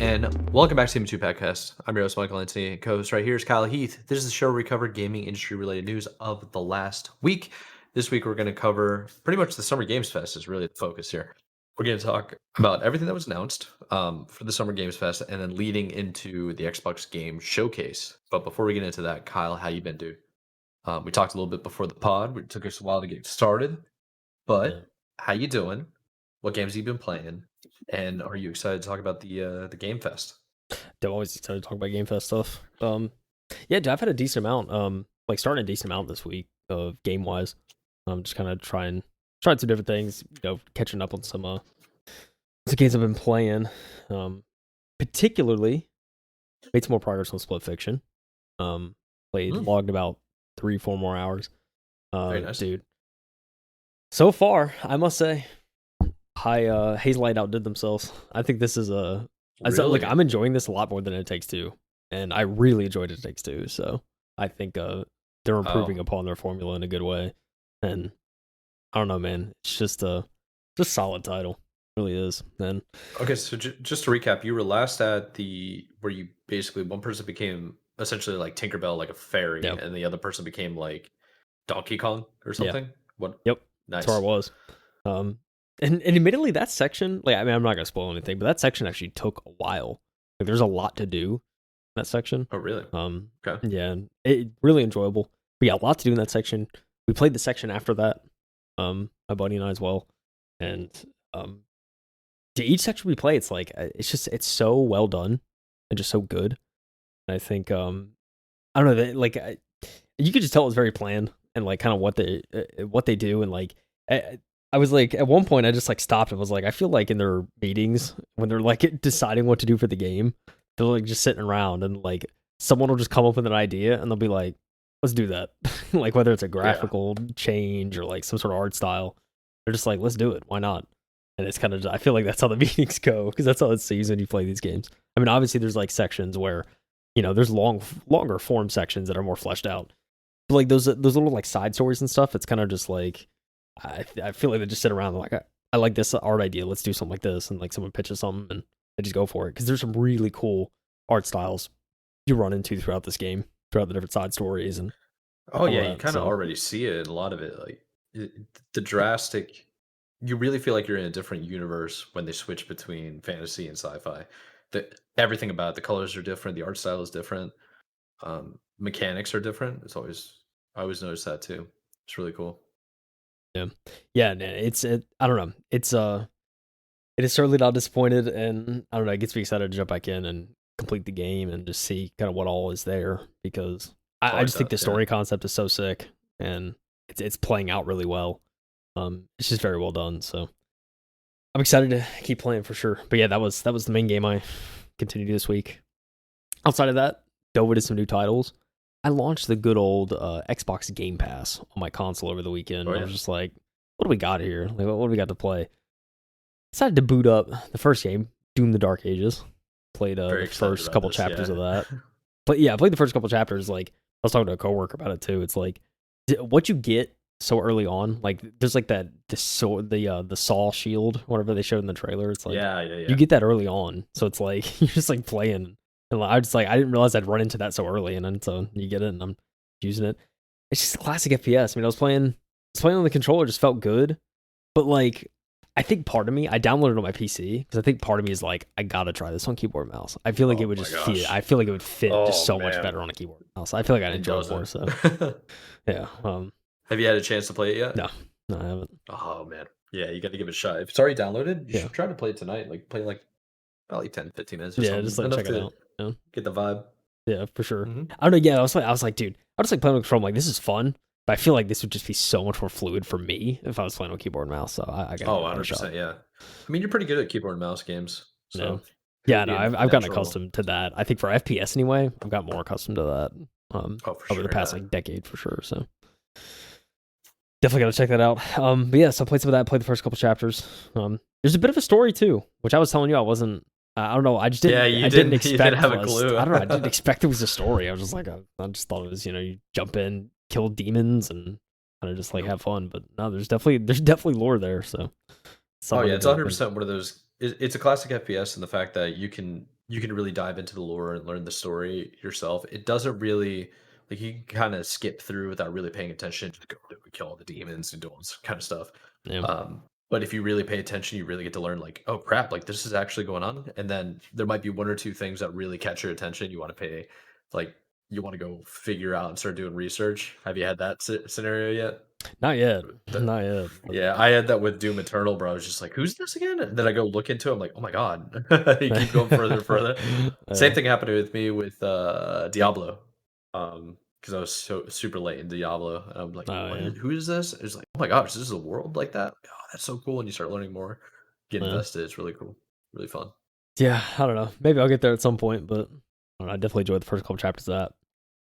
and welcome back to the TMNT Podcast. I'm your host, Michael Anthony, co-host right here is Kyle Heath. This is the show where we cover gaming industry-related news of the last week. This week, we're going to cover pretty much the Summer Games Fest is really the focus here. We're going to talk about everything that was announced for the Summer Games Fest and then leading into the Xbox Game Showcase. But before we get into that, Kyle, how you been, dude? We talked a little bit before the pod. It took us a while to get started. But how you doing? What games have you been playing? And are you excited to talk about the Game Fest? I'm always excited to talk about Game Fest stuff. Yeah, dude, I've had a decent amount. Like starting a decent amount this week of game wise. Just kind of trying some different things. Catching up on some games I've been playing. Particularly made some more progress on Split Fiction. Logged about 3-4 more hours. Very nice. Dude. So far, I must say, Hazelight outdid themselves. I think this is Really? I'm enjoying this a lot more than It Takes Two, and I really enjoyed It Takes Two. So I think they're improving upon their formula in a good way. And I don't know, man. It's just a solid title. It really is. And okay, so just to recap, you were last at where you basically one person became essentially like Tinkerbell, like a fairy, Yep. and the other person became like Donkey Kong or something. Yeah. What? Yep. Nice. That's where I was. And admittedly, that section, I'm not gonna spoil anything, but that section actually took a while. Like, there's a lot to do in that section. Oh, really? Okay. Yeah, really enjoyable. But yeah, a lot to do in that section. We played the section after that, my buddy and I as well. And to each section we play, it's so well done and just so good. And I think I don't know, you could just tell it's very planned and like kind of what they do. And I was like, at one point I just like stopped and was like, I feel like in their meetings when they're like deciding what to do for the game, they're like just sitting around and like someone will just come up with an idea and they'll be like, let's do that. Like whether it's a graphical change or like some sort of art style, they're just like, let's do it. Why not? And it's kind of, I feel like that's how the meetings go, because that's how it seems when you play these games. I mean, obviously there's like sections where, there's longer form sections that are more fleshed out. But like those little like side stories and stuff, it's kind of just like, I feel like they just sit around and like, I like this art idea, let's do something like this, and like someone pitches something and they just go for it, because there's some really cool art styles you run into throughout this game, throughout the different side stories. And oh yeah, you kind of already see it in a lot of it. Like the drastic, you really feel like you're in a different universe when they switch between fantasy and sci-fi. Everything about it, the colors are different, the art style is different, mechanics are different. I always notice that too. It's really cool. Yeah, I don't know. It is certainly not disappointed, and I don't know, it gets me excited to jump back in and complete the game and just see kind of what all is there, because I just think the story concept is so sick and it's playing out really well. It's just very well done, so I'm excited to keep playing for sure. But yeah, that was the main game I continued this week. Outside of that, dove into some new titles. I launched the good old Xbox Game Pass on my console over the weekend. I was just like, what do we got here? Like, what do we got to play? Decided to boot up the first game, Doom: The Dark Ages. Played the first couple chapters of that. But yeah, I played the first couple chapters. Like, I was talking to a coworker about it too. It's like, what you get so early on, like there's like the saw shield, whatever they showed in the trailer. It's like, you get that early on, so it's like you're just like playing. And I didn't realize I'd run into that so early, and then so you get it, and I'm using it. It's just a classic FPS. I mean, I was playing on the controller, just felt good, but like, I think part of me, I downloaded it on my PC because I think part of me is like, I gotta try this on keyboard and mouse. I feel like it would just fit. I feel like it would fit just so much better on a keyboard and mouse. I feel like I'd enjoy it more. So yeah. Have you had a chance to play it yet? No, I haven't. Oh man, yeah, you got to give it a shot. If it's already downloaded, you should try to play it tonight. Like play like about 10-15 minutes or something. Just like check it out. Get the vibe. Yeah, for sure. I don't know. Yeah, I was like, dude, I was like playing with control. I'm like, this is fun, but I feel like this would just be so much more fluid for me if I was playing with keyboard and mouse. So I got 100%. Yeah, I mean, you're pretty good at keyboard and mouse games. So yeah, no, I've gotten accustomed to that. I think for FPS anyway, I've got more accustomed to that over the past like decade for sure. So definitely got to check that out. But yeah, so I played some of that. Played the first couple chapters. There's a bit of a story too, which I was telling you I wasn't. I don't know. I just didn't. I didn't expect. You didn't have a clue. I don't know. I didn't expect it was a story. I was just like, I just thought it was, you jump in, kill demons, and kind of just like have fun. But no, there's definitely lore there. So. Oh yeah, it's 100% one of those. It's a classic FPS in the fact that you can you can really dive into the lore and learn the story yourself. It doesn't really like you can kind of skip through without really paying attention to go to kill all the demons and do all this kind of stuff. Yeah. But if you really pay attention, you really get to learn like, oh crap, like this is actually going on. And then there might be one or two things that really catch your attention. You want to pay, like, you want to go figure out and start doing research. Have you had that scenario yet? Not yet. The- Not yet. yeah, I had that with Doom Eternal, bro. I was just like, who's this again? And then I go look into it. I'm like, oh my God. You keep going further and further. Same thing happened with me with Diablo. Because I was so super late in Diablo. And I'm like, Oh yeah. who is this? It's like, oh my gosh, this is a world like that? Like, oh, that's so cool. And you start learning more, get Yeah. invested. It's really cool. Really fun. Yeah, I don't know. Maybe I'll get there at some point, but I don't know, I definitely enjoyed the first couple chapters of that.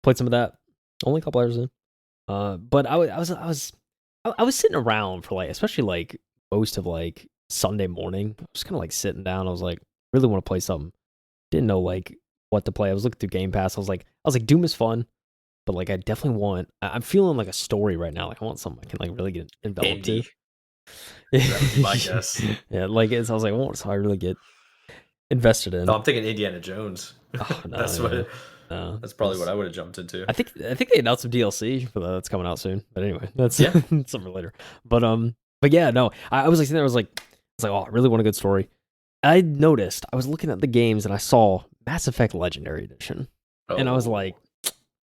Played some of that. Only a couple hours in. But I was sitting around for like, especially like most of like Sunday morning. I was kind of like sitting down. I was like, really want to play something. Didn't know like what to play. I was looking through Game Pass. I was like, Doom is fun, but like I definitely want. I'm feeling like a story right now. Like I want something I can like really get enveloped to. Indie. That would be my guess. Yeah, like it's. I was like, I want so I really get invested in. No, I'm thinking Indiana Jones. Oh, no, That's yeah. what. No, That's probably what I would have jumped into. I think they announced some DLC for that that's coming out soon. But anyway, that's Yeah. something for later. But yeah, no, I was like sitting there, oh, I really want a good story. I noticed I was looking at the games and I saw Mass Effect Legendary Edition, and I was Oh. like,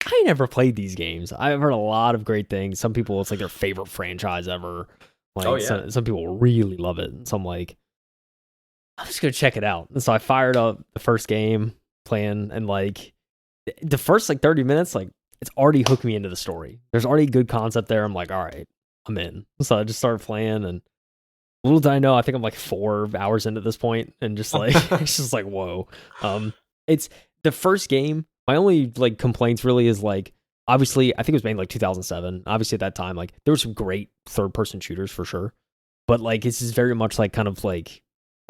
I never played these games. I've heard a lot of great things. Some people, it's like their favorite franchise ever. Like, Oh, yeah. some people really love it. And so I'm like, I'm just gonna check it out. And so I fired up the first game, playing, and like the first like 30 minutes, like it's already hooked me into the story. There's already good concept there. I'm like, all right, I'm in. So I just started playing, and little did I know, I think I'm like 4 hours into this point, and just like it's just like whoa. It's the first game. My only like complaints really is like, obviously I think it was made in like 2007. Obviously at that time, like there were some great third person shooters for sure, but like this is very much like kind of like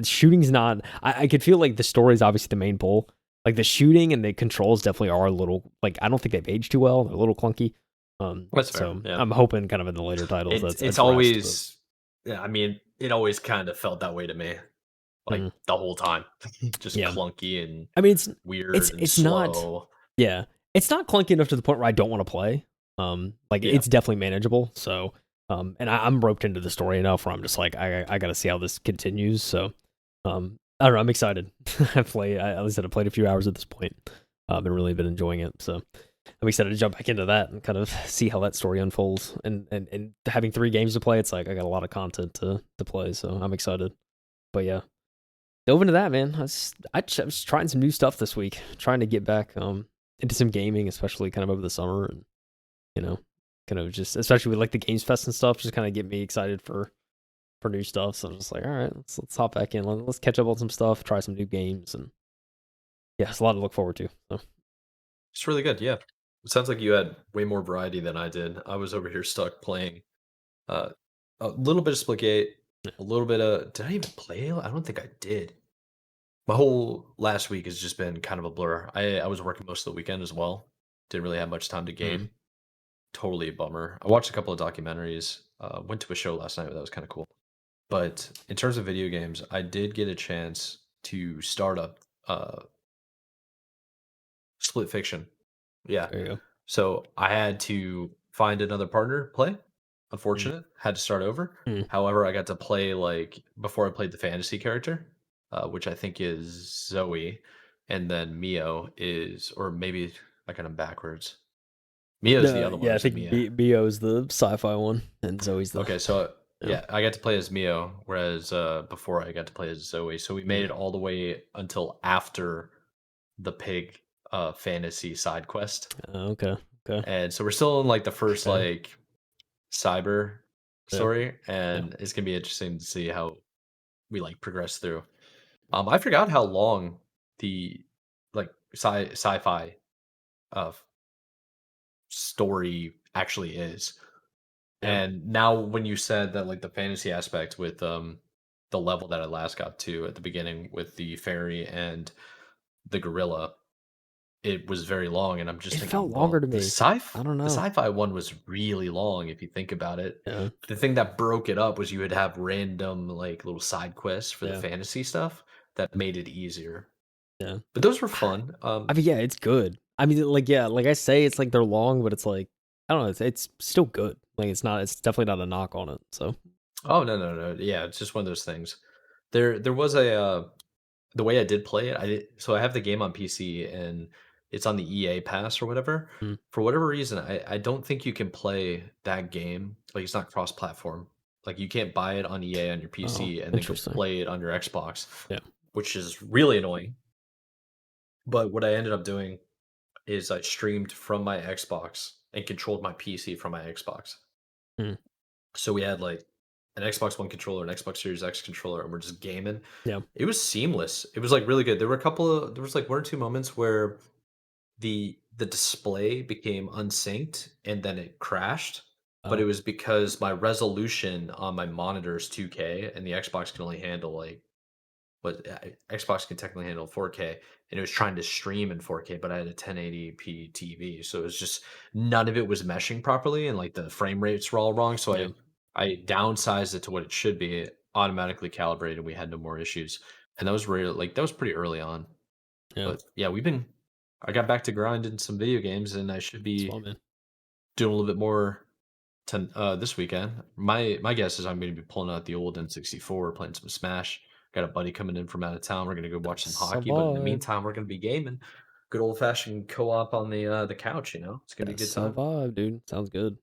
shooting's not. I could feel like the story is obviously the main pull. Like the shooting and the controls definitely are a little like I don't think they've aged too well. They're a little clunky. That's fair. So Yeah. I'm hoping kind of in the later titles that's It's addressed, always, yeah, I mean, it always kind of felt that way to me, like Mhm. the whole time. Just Yeah. clunky and I mean weird and it's not. slow. Yeah, it's not clunky enough to the point where I don't want to play. Like Yeah. it's definitely manageable. So, and I'm roped into the story enough where I'm just like, I got to see how this continues. So, I don't know. I'm excited. At least I've played a few hours at this point. And really been enjoying it. So, I'm excited to jump back into that and kind of see how that story unfolds. And having 3 games to play, it's like I got a lot of content to play. So I'm excited. But yeah, dove into that, man. I was trying some new stuff this week, trying to get back into some gaming, especially kind of over the summer, and you know, kind of just especially with like the Games Fest and stuff, just kind of get me excited for new stuff. So I'm just like, all right, let's hop back in, let's catch up on some stuff, try some new games, and yeah, it's a lot to look forward to. So It's really good. Yeah. It sounds like you had way more variety than I did. I was over here stuck playing uh, a little bit of Splitgate, a little bit of. Did I even play? I don't think I did. My whole last week has just been kind of a blur. I was working most of the weekend as well. Didn't really have much time to game. Totally a bummer. I watched a couple of documentaries. Went to a show last night. That was kind of cool. But in terms of video games, I did get a chance to start up Split Fiction. Yeah. there you go. So I had to find another partner to play. Unfortunate. Had to start over. Mm. However, I got to play like before I played the fantasy character, which I think is Zoe, and then Mio is, or maybe I got them backwards. Mio's the other one, Yeah, or I is it think Mia? Bo is the sci-fi one, and Zoe's the Okay, so yeah. yeah, I got to play as Mio, whereas before I got to play as Zoe. So we made it all the way until after the pig fantasy side quest. Okay, And so we're still in like the first okay. like cyber Yeah. story, and it's gonna be interesting to see how we like progress through. I forgot how long the like sci-fi uh story actually is. Yeah. And now when you said that like the fantasy aspect with the level that I last got to at the beginning with the fairy and the gorilla, it was very long, and I'm just It felt thinking, longer well, to me. I don't the know. sci-fi one was really long if you think about it. Yeah. The thing that broke it up was you would have random like little side quests for the Yeah. fantasy stuff that made it easier. Yeah. But those were fun. I mean, yeah, it's good. I mean, like, yeah, like I say, it's like they're long, but it's like I don't know, it's still good. Like it's definitely not a knock on it. So Oh, no, no, no. Yeah, it's just one of those things. There was the way I did play it, so I have the game on PC and it's on the EA Pass or whatever. mm. For whatever reason, I don't think you can play that game. Like it's not cross-platform. Like you can't buy it on EA on your Oh, PC and then go interesting. play it on your Xbox, Yeah. which is really annoying. But what I ended up doing is I streamed from my Xbox and controlled my PC from my Xbox. Mm. So we had like an Xbox One controller, an Xbox Series X controller, and we're just gaming. Yeah. It was seamless. It was like really good. There was like one or two moments where the display became unsynced and then it crashed, but Oh. it was because my resolution on my monitor is 2K and the Xbox can only handle like but Xbox can technically handle 4K, and it was trying to stream in 4K, but I had a 1080p TV, so it was just none of it was meshing properly, and like the frame rates were all wrong. So Yeah. I downsized it to what it should be, it automatically calibrated. We had no more issues, and that was really like that was pretty early on. Yeah. But yeah, we've been. I got back to grinding some video games, and I should It's be fun, man. doing a little bit more this weekend. My guess is I'm going to be pulling out the old N64, playing some Smash. Got a buddy coming in from out of town. We're going to go watch some That's a hockey, but in the vibe. meantime, we're going to be gaming. Good old fashioned co-op on the couch. It's going to be a good That's a time. vibe, dude. Sounds good.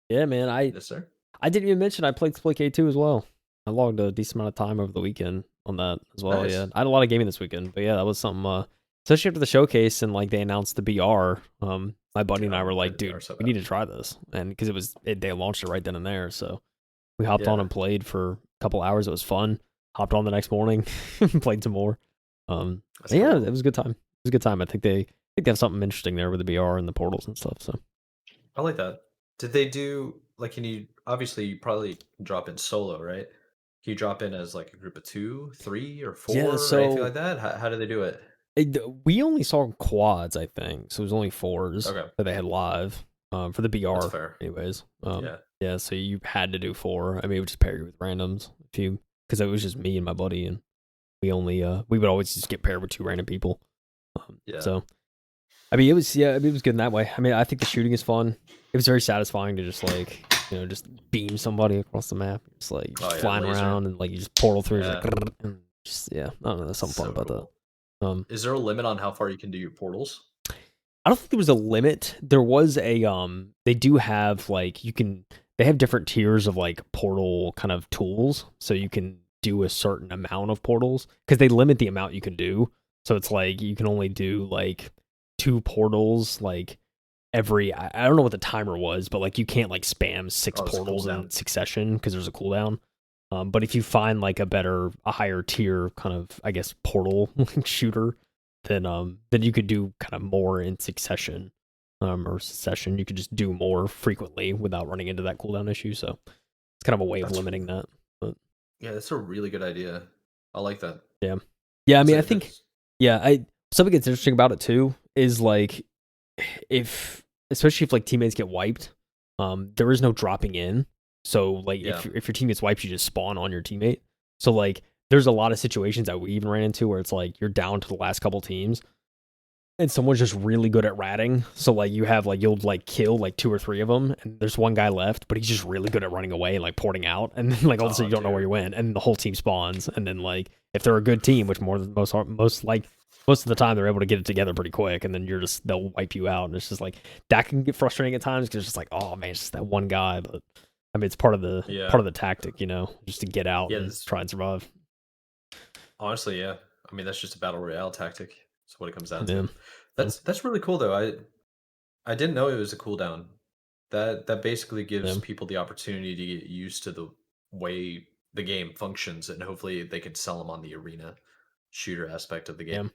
Yeah, man. I Yes, sir. I didn't even mention I played Split 2 as well. I logged a decent amount of time over the weekend on that as well. Yeah, Nice. I had a lot of gaming this weekend, but yeah, that was something. Especially after the showcase and like they announced the BR. My buddy and I were Play like, the VR dude, so we bad. need to try this, and because they launched it right then and there, so we hopped on Yeah, and played for a couple hours. It was fun. Hopped on the next morning, played some more. that's Yeah, cool. it was a good time. It was a good time. I think they have something interesting there with the BR and the portals and stuff. So I like that. Did they do like? Can you obviously you probably can drop in solo, right? Can you drop in as like a group of two, three, or yeah, four, or anything so like that? How do they do it? we only saw quads, I think. So it was only fours Okay, that they had live for the that's BR, fair. anyways. Yeah, Yeah, so you had to do four. I mean, it would just pair you with randoms if you, because it was just me and my buddy, and we would always just get paired with two random people. yeah. So I mean, it was good in that way. I mean, I think the shooting is fun. It was very satisfying to just like just beam somebody across the map, just like Oh just yeah, flying laser. around and like you just portal through, just Yeah, like and just yeah, I don't know, there's something fun so about that. cool. Um, Is there a limit on how far you can do your portals? I don't think there was a limit. There was a they do have like they have different tiers of like portal kind of tools, so you can do a certain amount of portals because they limit the amount you can do. So it's like you can only do like two portals like every I don't know what the timer was, but like you can't like spam six Oh, it's a portals in cooldown. succession because there's a cooldown. But if you find like a higher tier kind of I guess portal shooter, then you could do kind of more in succession, or succession. You could just do more frequently without running into that cooldown issue. So it's kind of a way of That's limiting that. But yeah, that's a really good idea. I like that. yeah, yeah. I It's mean, I a, think that's yeah. I something that's interesting about it too is like if especially if like teammates get wiped, there is no dropping in. So like yeah. if your team gets wiped, you just spawn on your teammate. So like there's a lot of situations that we even ran into where it's like you're down to the last couple teams and someone's just really good at ratting. So like you have like you'll like kill like two or three of them, and there's one guy left, but he's just really good at running away and like porting out, and then like all of a sudden Oh, you don't know where dude. you went, and the whole team spawns, and then like if they're a good team, which more than most of the time they're able to get it together pretty quick, and then they'll wipe you out, and it's just like that can get frustrating at times because it's just like oh man, it's just that one guy, but I mean it's Yeah. part of the tactic, just to get out Yeah. and This try and survive. honestly, yeah. I mean, that's just a battle royale tactic. That's what it comes down Yeah, to. so, That's really cool though. I didn't know it was a cooldown. That basically gives yeah, people the opportunity to get used to the way the game functions, and hopefully they can sell them on the arena shooter aspect of the yeah, game.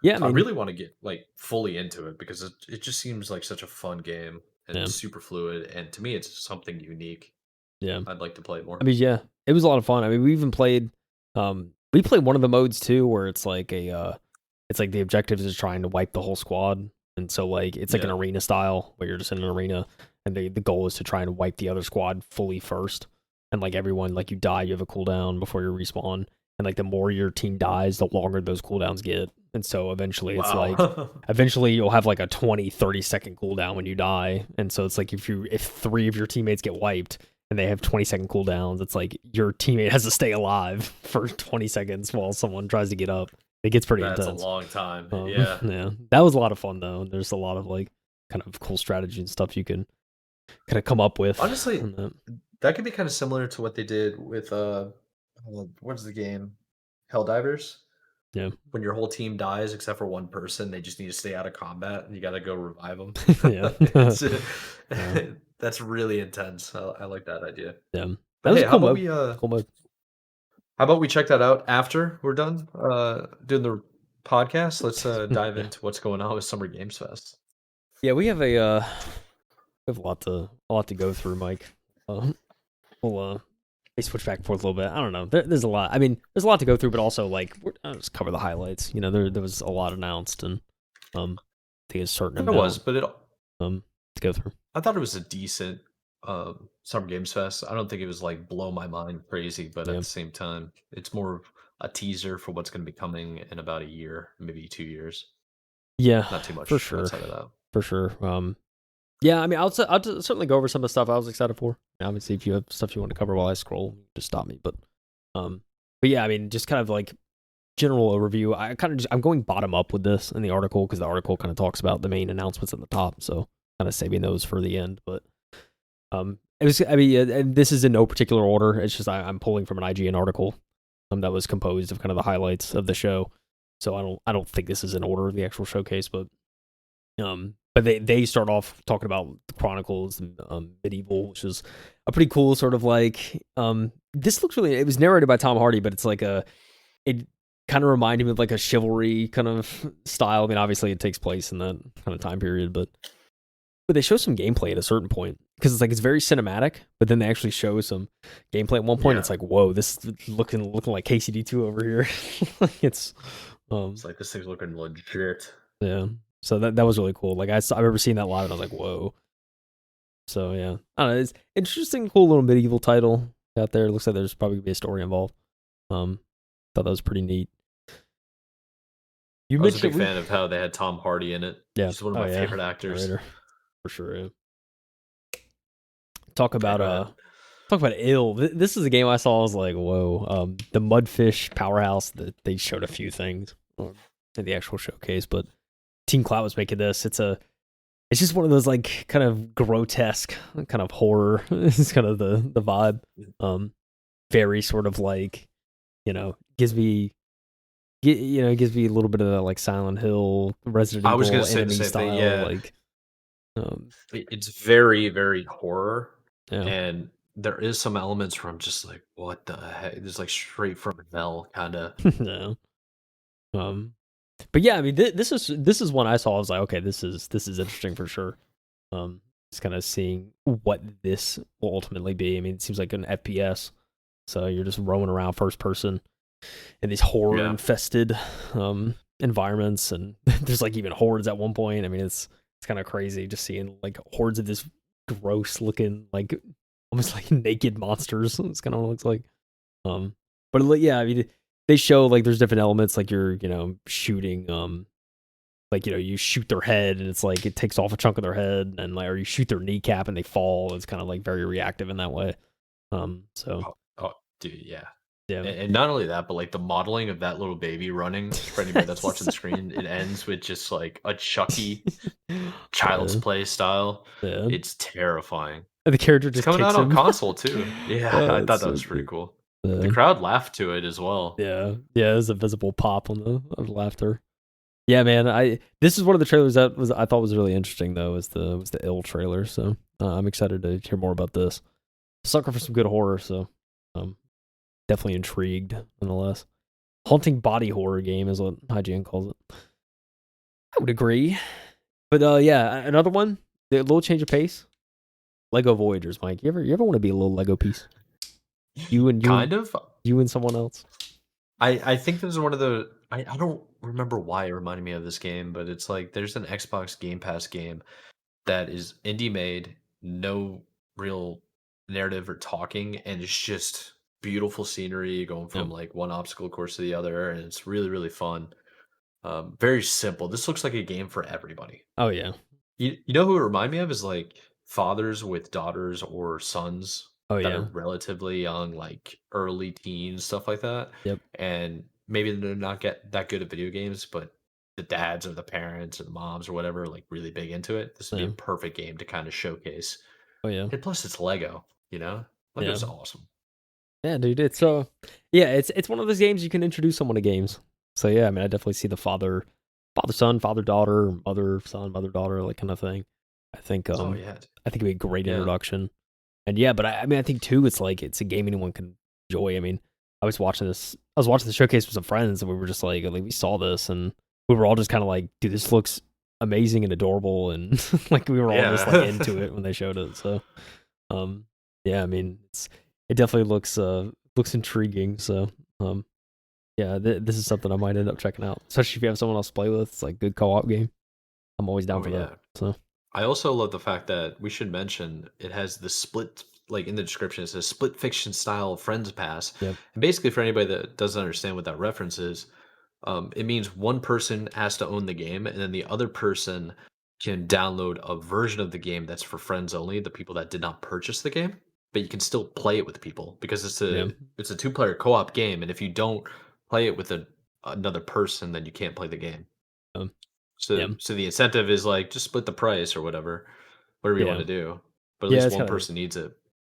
yeah. I I mean, really want to get like fully into it because it just seems like such a fun game and yeah, super fluid. And to me, it's something unique. yeah. I'd like to play it I more. mean, yeah, it was a lot of fun. I mean, we played one of the modes too, where it's like the objective is trying to wipe the whole squad, and so like it's like an Yeah. arena style where you're just in an arena, and the goal is to try and wipe the other squad fully first, and like everyone like you die, you have a cooldown before you respawn, and like the more your team dies, the longer those cooldowns get. And so eventually it's like Wow. eventually you'll have like a 20-30 second cooldown when you die. And so it's like if 3 of your teammates get wiped and they have 20-second cooldowns, it's like your teammate has to stay alive for 20 seconds while someone tries to get up. It gets pretty That's a intense. long time. Yeah. Yeah, that was a lot of fun though. There's a lot of like kind of cool strategy and stuff you can kind of come up with. Honestly, on that. that could be kind of similar to what they did with what's the game? Helldivers. Yeah, When your whole team dies except for one person, they just need to stay out of combat and you got to go revive them. yeah, It's yeah, that's really intense. I like that idea. yeah. That But was hey, a cool mode. Cool mode. how about we check that out after we're done doing the podcast? Let's dive Yeah, into what's going on with Summer Games Fest. yeah. We have a lot to go through, Mike. We'll may switch back and forth a little bit. I don't know. There's a lot. I mean, there's a lot to go through, but also like I'll just cover the highlights. You know, there was a lot announced, and I think a certain It was, amount but to go through. I thought it was a decent Summer Games Fest. I don't think it was like blow my mind crazy, but at Yeah, the same time, it's more of a teaser for what's going to be coming in about a year, maybe 2 years. yeah, Not too for much sure, outside of that. for sure. Yeah, I mean, I'll certainly go over some of the stuff I was excited for. Obviously, if you have stuff you want to cover while I scroll, just stop me. But yeah, I mean, just kind of like general overview. I'm going bottom up with this in the article because the article kind of talks about the main announcements at the top, so kind of saving those for the end. But it was, I mean, and this is in no particular order. It's just I'm pulling from an IGN article that was composed of kind of the highlights of the show. So I don't think this is in order of the actual showcase, but they start off talking about the Chronicles and Medieval, which is a pretty cool sort of like this looks really. It was narrated by Tom Hardy, but it's like it kind of reminded me of like a chivalry kind of style. I mean, obviously it takes place in that kind of time period, but they show some gameplay at a certain point because it's like it's very cinematic, but then they actually show some gameplay at one point. Yeah. It's like, whoa, this is looking like KCD2 over here. It's It's like this thing's looking legit. yeah. So that was really cool. Like I remember seeing that live and I was like, whoa. So yeah, I don't know. It's interesting, cool little medieval title out there. It looks like there's probably gonna be a story involved. Thought that was pretty neat. You I was a mentioned big fan of how they had Tom Hardy in it. yeah, He's one of my favorite actors. narrator, for sure. Yeah. Talk about Go ahead. talk about ill. This is a game I saw. I was like, whoa. The Mudfish Powerhouse. That they showed a few things in the actual showcase, but Team Cloud was making this. It's just one of those like kind of grotesque kind of horror. It's kind of the vibe. Very sort of like, gives me it gives me a little bit of that like Silent Hill, Resident I was Evil gonna say the enemy same thing. style. Yeah, Like, it's very, very horror, yeah, and there is some elements where I'm just like, what the heck? It's like straight from hell, kind of. yeah. Um, but yeah, I mean, this is one I saw. I was like, okay, this is interesting for sure. Just kind of seeing what this will ultimately be. I mean, it seems like an FPS, so you're just roaming around first person in these horror Yeah. infested environments, and there's like even hordes at one point. I mean, it's kind of crazy just seeing like hordes of this gross looking like almost like naked monsters. It's kind of what it looks like. But yeah, I mean, they show like there's different elements, like you're shooting like you shoot their head and it's like it takes off a chunk of their head, and like or you shoot their kneecap and they fall. It's kind of like very reactive in that way. So Oh, dude, yeah. yeah, And not only that, but like the modeling of that little baby running for anybody that's watching the screen, it ends with just like a Chucky Child's yeah, Play style. yeah. It's terrifying. And the character It's just coming kicks out on him. console too. Yeah, I It's thought that so was pretty cute. cool. The Yeah. crowd laughed to it as well. Yeah, there's a visible pop on the of laughter. Yeah, man. This is one of the trailers that I thought was really interesting though. Was the ill trailer? So I'm excited to hear more about this. Sucker for some good horror, so definitely intrigued nonetheless. Haunting body horror game is what IGN calls it. I would agree, but yeah, another one. A little change of pace. Lego Voyagers, Mike. You ever want to be a little Lego piece? You and Kind of. you and someone else. I think this is one of the I don't remember why it reminded me of this game, but it's like there's an Xbox Game Pass game that is indie made, no real narrative or talking, and it's just beautiful scenery going Yep. from like one obstacle course to the other, and it's really really fun. Very simple. This looks like a game for everybody. Oh yeah. You know who it remind me of is like fathers with daughters or sons Oh that are yeah. relatively young, like early teens, stuff like that. Yep. And maybe they're not get that good at video games, but the dads or the parents or the moms or whatever are like really big into it. This would be a Yeah. perfect game to kind of showcase. Oh yeah. And plus it's Lego, you know? Yeah. Lego's awesome. Yeah, dude. It's yeah, it's one of those games you can introduce someone to games. So yeah, I mean, I definitely see the father son, father daughter, mother son, mother daughter, like kind of thing. I think Oh yeah. I think it'd be a great Yeah. introduction. And yeah, but I mean, I think too, it's like it's a game anyone can enjoy. I mean, I was watching the showcase with some friends, and we were just like we saw this, and we were all just kind of like, dude, this looks amazing and adorable, and like we were all just like Yeah. into it when they showed it. So, yeah, I mean, it definitely looks intriguing. So, um, yeah, this is something I might end up checking out, especially if you have someone else to play with. It's like good co-op game. I'm always down Oh for that. yeah. So, I also love the fact that we should mention it has the split, like in the description, it says split fiction style friends pass. yep, And basically, for anybody that doesn't understand what that reference is, it means one person has to own the game, and then the other person can download a version of the game that's for friends only, the people that did not purchase the game. But you can still play it with people because yeah, it's a two-player co-op game, and if you don't play it with another person, then you can't play the game. um, yeah, So the incentive is like just split the price or whatever you want yeah, to do. But at yeah. least It's one person needs it.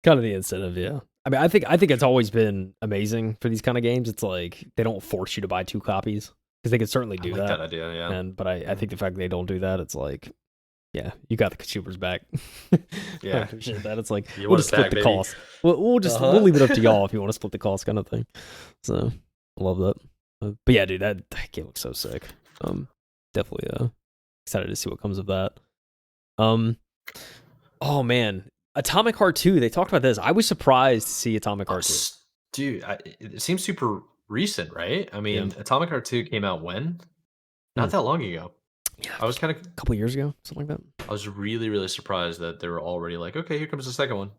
kind of the incentive. Yeah, I mean, I think it's always been amazing for these kind of games. It's like they don't force you to buy two copies because they could certainly I do like that that. idea. Yeah. And but I Mhm. think the fact that they don't do that, it's like, yeah, you got the consumers back. I Yeah. appreciate that. It's like You we'll want just us split back, the baby. cost. We'll Uh-huh. leave it up to y'all if you want to split the cost, kind of thing. So I love that. But yeah, dude, that game looks so sick. Definitely excited to see what comes of that. Um, oh man, Atomic Heart 2. They talked about this. I was surprised to see Atomic Heart 2. Dude, it seems super recent, right? I Yeah, mean, Atomic Heart 2 came out when? Hmm. Not that long ago. Yeah, I was kind of a couple years ago, something like that. I was really really surprised that they were already like, okay, here comes the second one.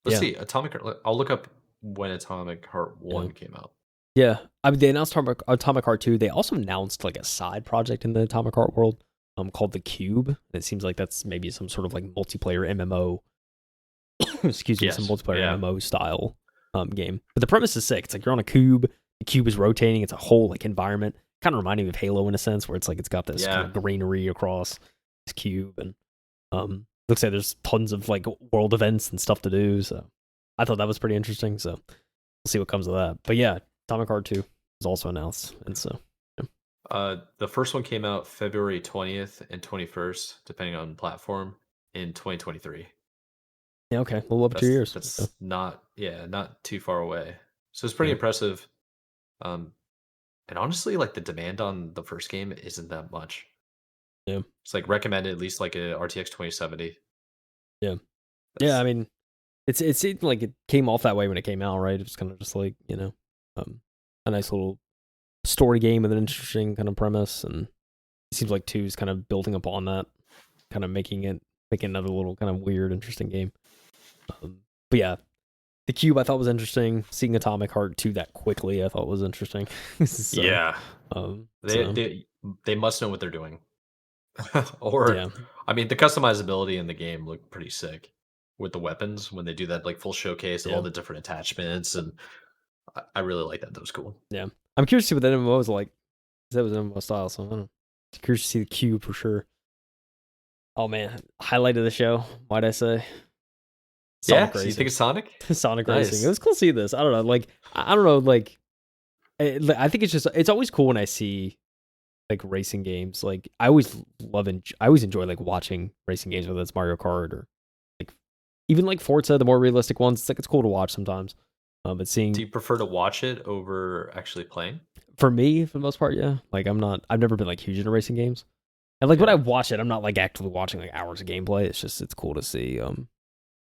Let's Yeah, see, I'll look up when Atomic Heart yeah. 1 came out. Yeah, I mean, they announced Atomic Heart 2. They also announced like a side project in the Atomic Heart world, called the Cube. It seems like that's maybe some sort of like multiplayer MMO. Excuse me, some Yes. multiplayer Yeah. MMO style game. But the premise is sick. It's like you're on a cube. The cube is rotating. It's a whole like environment, kind of reminding me of Halo in a sense, where it's like it's got this kind Yeah. of greenery across this cube, and looks like there's tons of like world events and stuff to do. So I thought that was pretty interesting. So we'll see what comes of that. But yeah, Atomic Heart 2 was also announced. And so, yeah. The first one came out February 20th and 21st, depending on platform, in 2023. Yeah, okay. A little over 2 years. So, That's not too far away. So it's pretty yeah. impressive. Um, and honestly, like the demand on the first game isn't that much. Yeah. It's like recommended at least like a RTX 2070. Yeah. Yeah. I That's mean, it seemed like it came off that way when it came out, right? It was kind of just like, a nice little story game with an interesting kind of premise. And it seems like 2 is kind of building upon that, kind of making another little kind of weird, interesting game. But yeah, the Cube I thought was interesting. Seeing Atomic Heart 2 that quickly I thought was interesting. So, yeah. They so they they must know what they're doing. Or yeah, I mean, the customizability in the game looked pretty sick with the weapons when they do that like full showcase of all yeah, the different attachments, and I really like that. That was cool. yeah. I'm curious to see what that MMO is like. 'Cause that was an MMO style, so I don't know. Curious to see the Cube for sure. Oh man, highlight of the show. Why'd I say Yeah, Sonic so you think Racing? it's Sonic? Sonic Racing. It Nice. was cool to see this. I don't know. Like I don't know. Like I think it's always cool when I see like racing games. Like I always enjoy like watching racing games, whether it's Mario Kart or like even like Forza, the more realistic ones. It's like it's cool to watch sometimes. But Do seeing you prefer to watch it over actually playing? for me for the most part, yeah. Like I've never been like huge into racing games. And like when I Yeah. watch it, I'm not like actively watching like hours of gameplay. It's cool to see all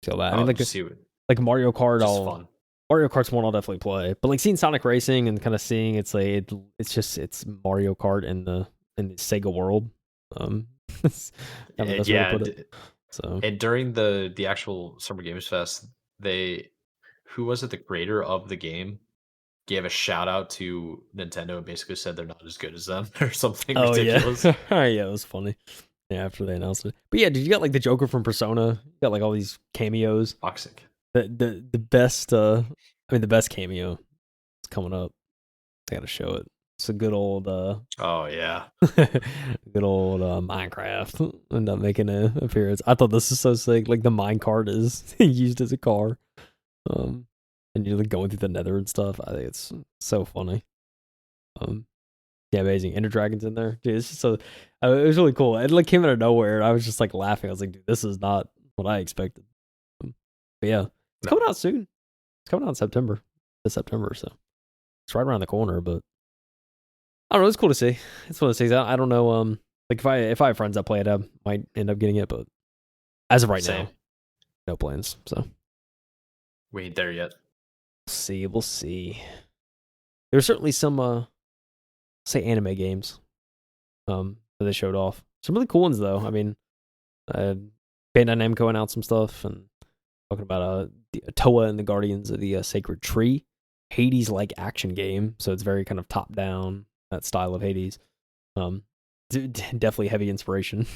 that. I mean Oh, like just see what like Mario Kart, just fun. Mario Kart's one I'll definitely play. But like seeing Sonic Racing and kind of seeing it's Mario Kart in the Sega world. That's kind of the And best way to yeah, put it. So and during the actual Summer Games Fest, they who was it? The creator of the game gave a shout out to Nintendo and basically said they're not as good as them or something Oh yeah, ridiculous. yeah, it was funny. Yeah, after they announced it. But yeah, did you get like the Joker from Persona? You got like all these cameos. Toxic. The best the best cameo is coming up. I gotta show it. It's a good old Oh yeah. good old Minecraft end up making an appearance. I thought this is so sick. Like the mine cart is used as a car. And you're like going through the nether and stuff. I think it's so funny. Yeah, amazing. Ender Dragon's in there. Dude, it's just so it was really cool. It like came out of nowhere. I was just like laughing. I was like, dude, this is not what I expected. But yeah, it's No. coming out soon. It's coming out in September. This September, so it's right around the corner, but I don't know, it's cool to see. It's one of those things. I don't know, like if I have friends that play it, I might end up getting it, but as of right Same. now, no plans. So We ain't there yet. we'll see. There were certainly some say anime games that they showed off. Some really cool ones though. I mean, Bandai Namco announced some stuff and talking about Toa and the Guardians of the Sacred Tree, Hades like action game. So it's very kind of top down, that style of Hades. Definitely heavy inspiration.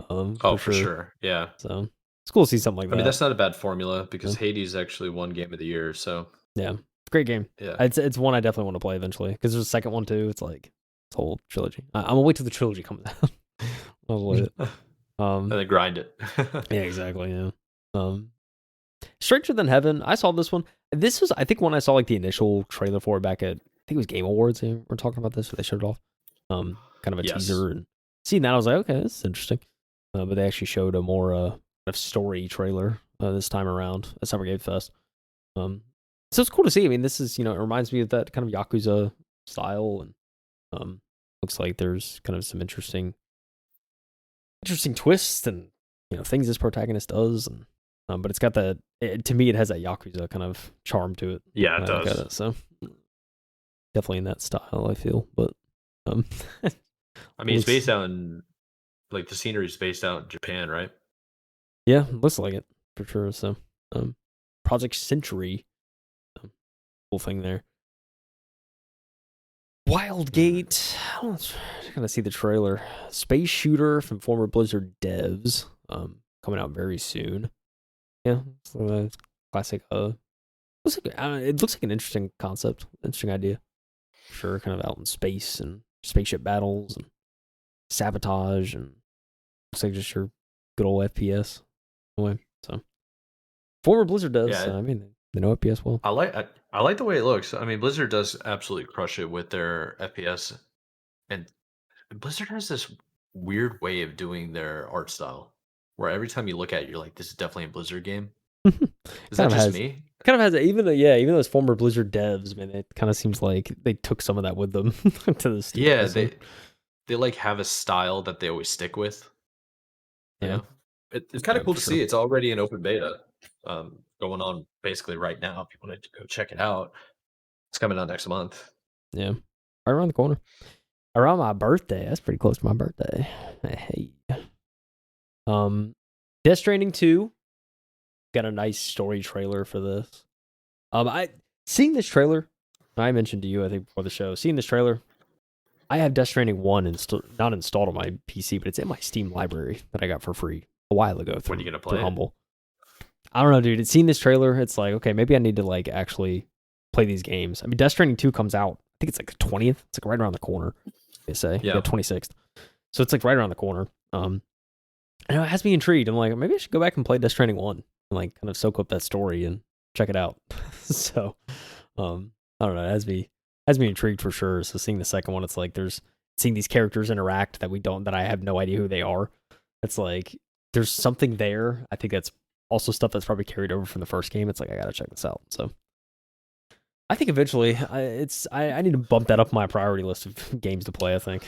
For sure. Yeah. So it's cool to see something like that. I mean, that's not a bad formula because Hades actually won Game of the Year. So yeah, great game. yeah, it's one I definitely want to play eventually because there's a second one too. It's like this whole trilogy. I'm gonna wait till the trilogy comes out. I'll play it. And then grind it. Yeah, exactly. Yeah. Stranger Than Heaven. I saw this one. This was, I think, when I saw like the initial trailer for it back at, I think it was Game Awards. They were talking about this, so they showed it off. Kind of a teaser, and seeing that, I was like, okay, this is interesting. But they actually showed a more of story trailer this time around at Summer Game Fest. So it's cool to see. I mean, this is, it reminds me of that kind of Yakuza style, and looks like there's kind of some interesting twists and things this protagonist does, and but it's got that. To me, it has that Yakuza kind of charm to it. Yeah, it does. So definitely in that style, I feel. But I mean, it's based out in like the scenery is based out in Japan, right? Yeah, looks like it for sure. So, Project Century, whole thing there. Wildgate. I don't gonna see the trailer. Space shooter from former Blizzard devs. Coming out very soon. Yeah, so, classic. It looks like an interesting concept, interesting idea. Sure, kind of out in space and spaceship battles and sabotage, and looks like just your good old FPS. Anyway, so former Blizzard does. Yeah, I mean, they know FPS well. I like the way it looks. I mean, Blizzard does absolutely crush it with their FPS, and Blizzard has this weird way of doing their art style, where every time you look at it, you're like, "This is definitely a Blizzard game." Is that just me? Kind of has even those former Blizzard devs, man. It kind of seems like they took some of that with them to the studio. Yeah, they like have a style that they always stick with. Yeah, it's kind of cool to see. It's already an open beta, going on basically right now. If you want to go check it out, it's coming out next month. Yeah, right around the corner, around my birthday. That's pretty close to my birthday. Hey, Death Stranding 2 got a nice story trailer for this. Seeing this trailer, I mentioned to you, I think before the show, seeing this trailer, I have Death Stranding 1 not installed on my PC, but it's in my Steam library that I got for free a while ago through, When are you gonna play Humble. I don't know, dude. It's seen this trailer, it's like, okay, maybe I need to like actually play these games. I mean, Death Stranding 2 comes out, I think it's like the 20th. It's like right around the corner, they say. Yeah, 26th. So it's like right around the corner. And it has me intrigued. I'm like, maybe I should go back and play Death Stranding 1 and like kind of soak up that story and check it out. So, I don't know. It has me intrigued for sure. So seeing the second one, it's like seeing these characters interact that I have no idea who they are. It's like there's something there. I think that's also stuff that's probably carried over from the first game. It's like I gotta check this out. So I think eventually I need to bump that up my priority list of games to play. I think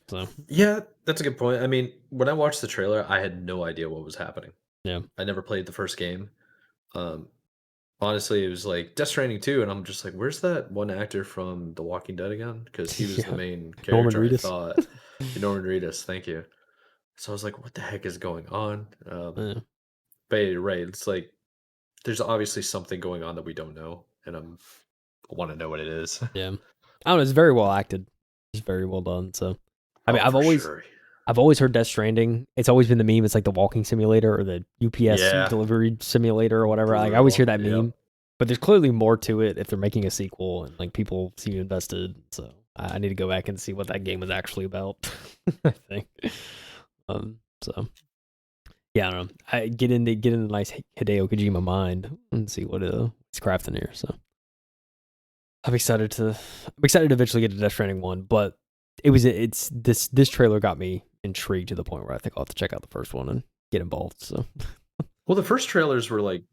so. Yeah, that's a good point. I mean, when I watched the trailer, I had no idea what was happening. Yeah, I never played the first game. Honestly, it was like Death Stranding 2, and I'm just like, where's that one actor from The Walking Dead again? Because he was the main character. Norman I Reedus. thought. Norman Reedus, thank you. So I was like, what the heck is going on? Yeah. But right, it's like there's obviously something going on that we don't know, and I want to know what it is. Yeah, I don't know. It's very well acted. It's very well done. So, I mean, Oh, for sure. I've always heard Death Stranding. It's always been the meme. It's like the walking simulator or the UPS Yeah, delivery simulator or whatever. Like, I always hear brutal. that Yep. meme, but there's clearly more to it if they're making a sequel and like people seem invested. So I need to go back and see what that game was actually about. I think. So yeah, I don't know. I get into the nice Hideo Kojima mind and see what he's crafting here. So I'm excited to eventually get to Death Stranding 1, but it's this trailer got me intrigued to the point where I think I'll have to check out the first one and get involved. So Well, the first trailers were like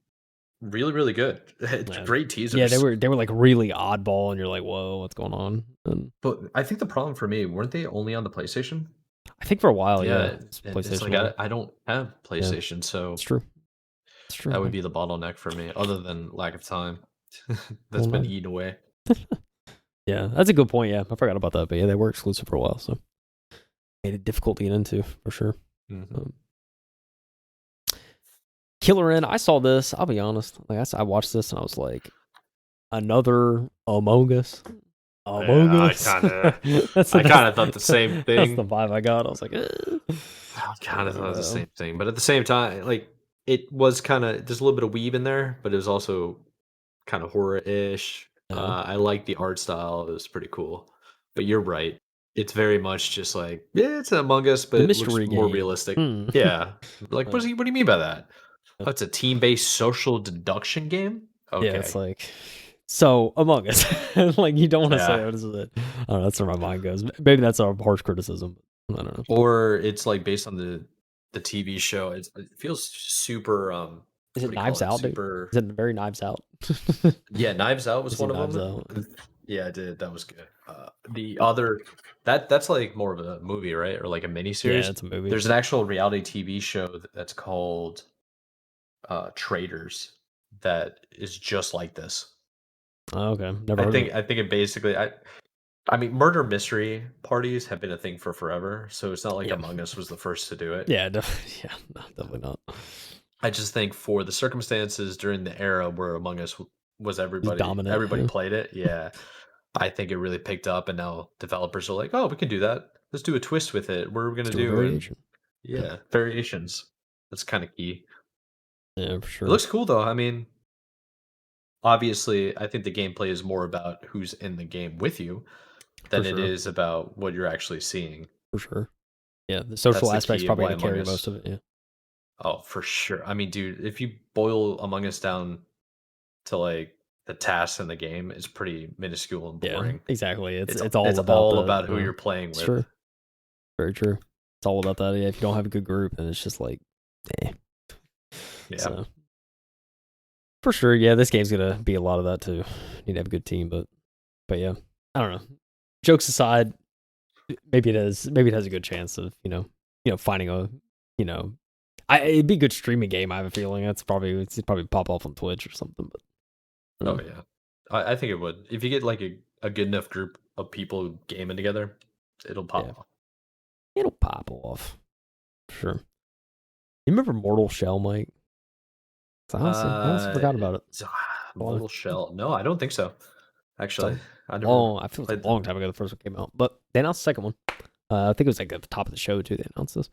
really, really good. yeah, Great teasers. yeah, they were like really oddball, and you're like, whoa, what's going on? And But I think the problem for me, weren't they only on the PlayStation? I think for a while, yeah, Yeah, it's it's PlayStation like only. I don't have Yeah, PlayStation, so it's true. It's true. that would be the bottleneck for me, other than lack of time. That's Well, been no. eaten away. Yeah, that's a good point. Yeah, I forgot about that, but yeah, they were exclusive for a while, so made it difficult to get into for sure. Mhm. Killer N, I saw this. I'll be honest. Like I watched this and I was like, another Among Us. Among Yeah, Us. I kind of thought the same That's the thing. vibe I got. I was like, I kind of thought the know. same thing, but at the same time, like it was kind of there's a little bit of weeb in there, but it was also kind of horror-ish. Yeah. I like the art style; it was pretty cool. But you're right; it's very much just like yeah, it's Among Us, but The it looks mystery more game. realistic. Hmm. Yeah, like Uh, what do you mean by that? yeah, Oh, it's a team-based social deduction game. yeah, it's Okay, like so Among Us. Like you don't want to say yeah, what is it? I don't know, that's where my mind goes. Maybe that's a harsh criticism. I don't know. or it's like based on the TV show. It feels super. Is What it do you call Knives it? Out, dude? Super. Is it very Knives Out? Yeah, Knives Out You was see one of Knives them. Out. Yeah, I did. That was good. The other that's like more of a movie, right? Or like a mini Yeah, series. it's a movie. There's an actual reality TV show that's called Traders that is just like this. Oh, okay. Never heard of it. I think it basically I mean murder mystery parties have been a thing for forever, so it's not like Yeah. Among Us was the first to do it. Yeah, yeah, no, definitely not. I just think for the circumstances during the era where Among Us was It's dominant. everybody Yeah. played it. Yeah. I think it really picked up, and now developers are like, "Oh, we can do that. Let's do a twist with it. What are we Let's gonna do a do?" And variation. Yeah, yeah, variations. That's kind of key. yeah, for It sure. looks cool though. I mean, obviously, I think the gameplay is more about who's in the game with you For than it sure. is about what you're actually seeing. For sure. Yeah, the That's social the aspect's key of probably why going to Among carry most Us. of it. Yeah, Oh, for sure. I mean, dude, if you boil Among Us down to like the tasks in the game, it's pretty minuscule and yeah, boring. exactly. It's It's all about all the. about who you're playing It's with. true. Very true. It's all about that. Yeah, if you don't have a good group, then it's just like, eh. Yeah. So for sure, yeah, this game's gonna be a lot of that too. Need to have a good team, but yeah, I don't know. Jokes aside, maybe it is. Maybe it has a good chance of finding a you know. It'd be a good streaming game. I have a feeling it's probably pop off on Twitch or something. But Oh yeah. I think it would. If you get like a good enough group of people gaming together, it'll yeah, pop off. it'll pop off. Sure. You remember Mortal Shell, Mike? 'Cause I honestly forgot about it. Long, Mortal Shell. No, I don't think so. it's Actually, a I never long. I feel it's played a that. long time ago the first one came out, but they announced the second one. I think it was like at the top of the show too. They announced this.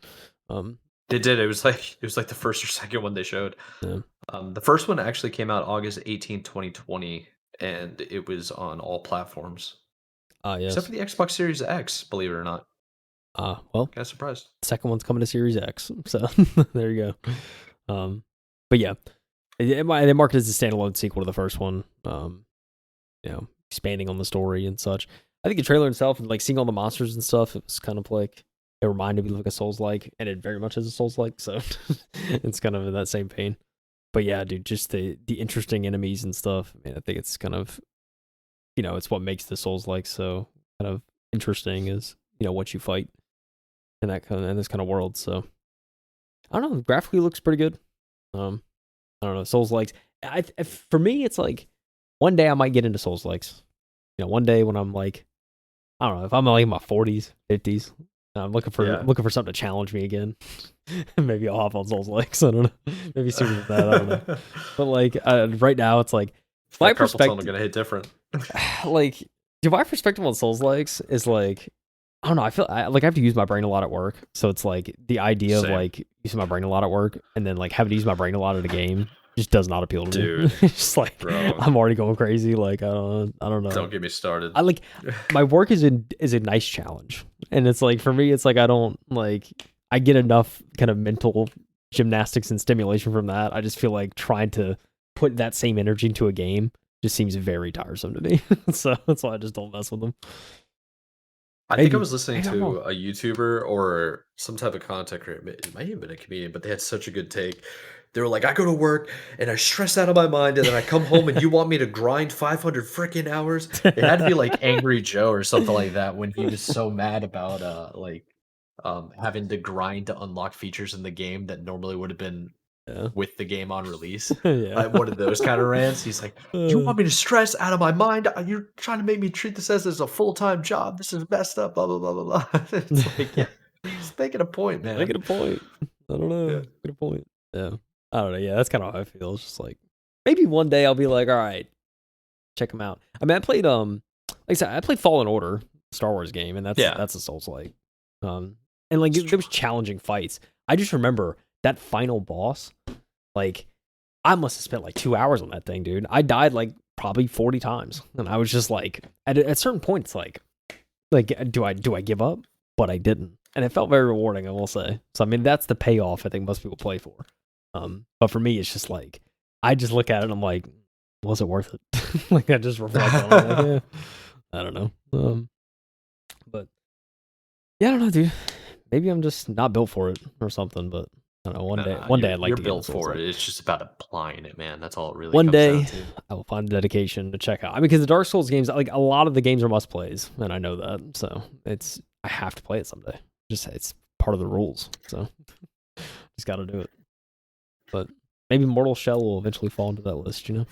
Um, It did. It was like the first or second one they showed. yeah. The first one actually came out August 18th, 2020, and it was on all platforms except for Yes. the Xbox Series X. Believe it or not, Well, kind of surprised. the second one's coming to Series X, so there you go. But yeah, they market it as a standalone sequel to the first one. Expanding on the story and such. I think the trailer itself, like seeing all the monsters and stuff, it was kind of like it reminded me of like a Souls like, and it very much is a Souls like, so it's kind of in that same vein. But yeah, dude, just the interesting enemies and stuff. I mean, I think it's kind of it's what makes the Souls like so kind of interesting is what you fight in this kind of world. So I don't know, graphically looks pretty good. I don't know, Souls likes. For me, it's like one day I might get into Souls likes. One day when I'm like, I don't know, if I'm like in my 40s, 50s, I'm looking for Yeah. something to challenge me again. Maybe I'll hop on Souls Likes. I don't know. Maybe sooner than that. I don't know. But like right now, it's like my That carpal tunnel perspective. gonna hit different. Like, dude, my perspective on Souls Likes is like, I don't know. I feel like I have to use my brain a lot at work, so it's like the idea of Same. like using my brain a lot at work and then like having to use my brain a lot at a game just does not appeal to me. Dude, It's just like bro. I'm already going crazy. Like I don't know. Don't get me started. I like my work is a nice challenge, and it's like for me, it's like I don't like I get enough kind of mental gymnastics and stimulation from that. I just feel like trying to put that same energy into a game just seems very tiresome to me. So that's why I just don't mess with them. I think I was listening maybe I'm wrong. to a YouTuber or some type of content creator. It might have been a comedian, but they had such a good take. They were like, I go to work and I stress out of my mind, and then I come home and you want me to grind 500 freaking hours. It had to be like Angry Joe or something like that when he was so mad about having to grind to unlock features in the game that normally would have been Yeah. with the game on release. Yeah. One of those kind of rants. He's like, "You want me to stress out of my mind? You're trying to make me treat this as a full-time job. This is messed up, blah, blah, blah, blah, blah." It's like, yeah, he's making a point, man. Making a point. I don't know. Yeah. Making a point. Yeah. I don't know. Yeah, that's kind of how I feel. It's just like maybe one day I'll be like, all right, check them out. I mean, I played like I said, I played Fallen Order, Star Wars game, and Yeah. that's a Souls like. And like there was challenging fights. I just remember that final boss, like I must have spent like 2 hours on that thing, dude. I died like probably 40 times. And I was just like at certain points like do I give up? But I didn't. And it felt very rewarding, I will say. So I mean that's the payoff I think most people play for. But for me it's just like I just look at it and I'm like, was it worth it? Like I just reflect on it like, yeah, I don't know. But yeah, I don't know, dude. Maybe I'm just not built for it or something, but I don't know. One day I'd like you're to get built into Souls for like. it. It's just about applying it, man. That's all it really One comes day down to. I will find the dedication to check out. I mean, because the Dark Souls games, like a lot of the games are must plays, and I know that, so I have to play it someday. Just it's part of the rules, so just got to do it. But maybe Mortal Shell will eventually fall into that list, you know?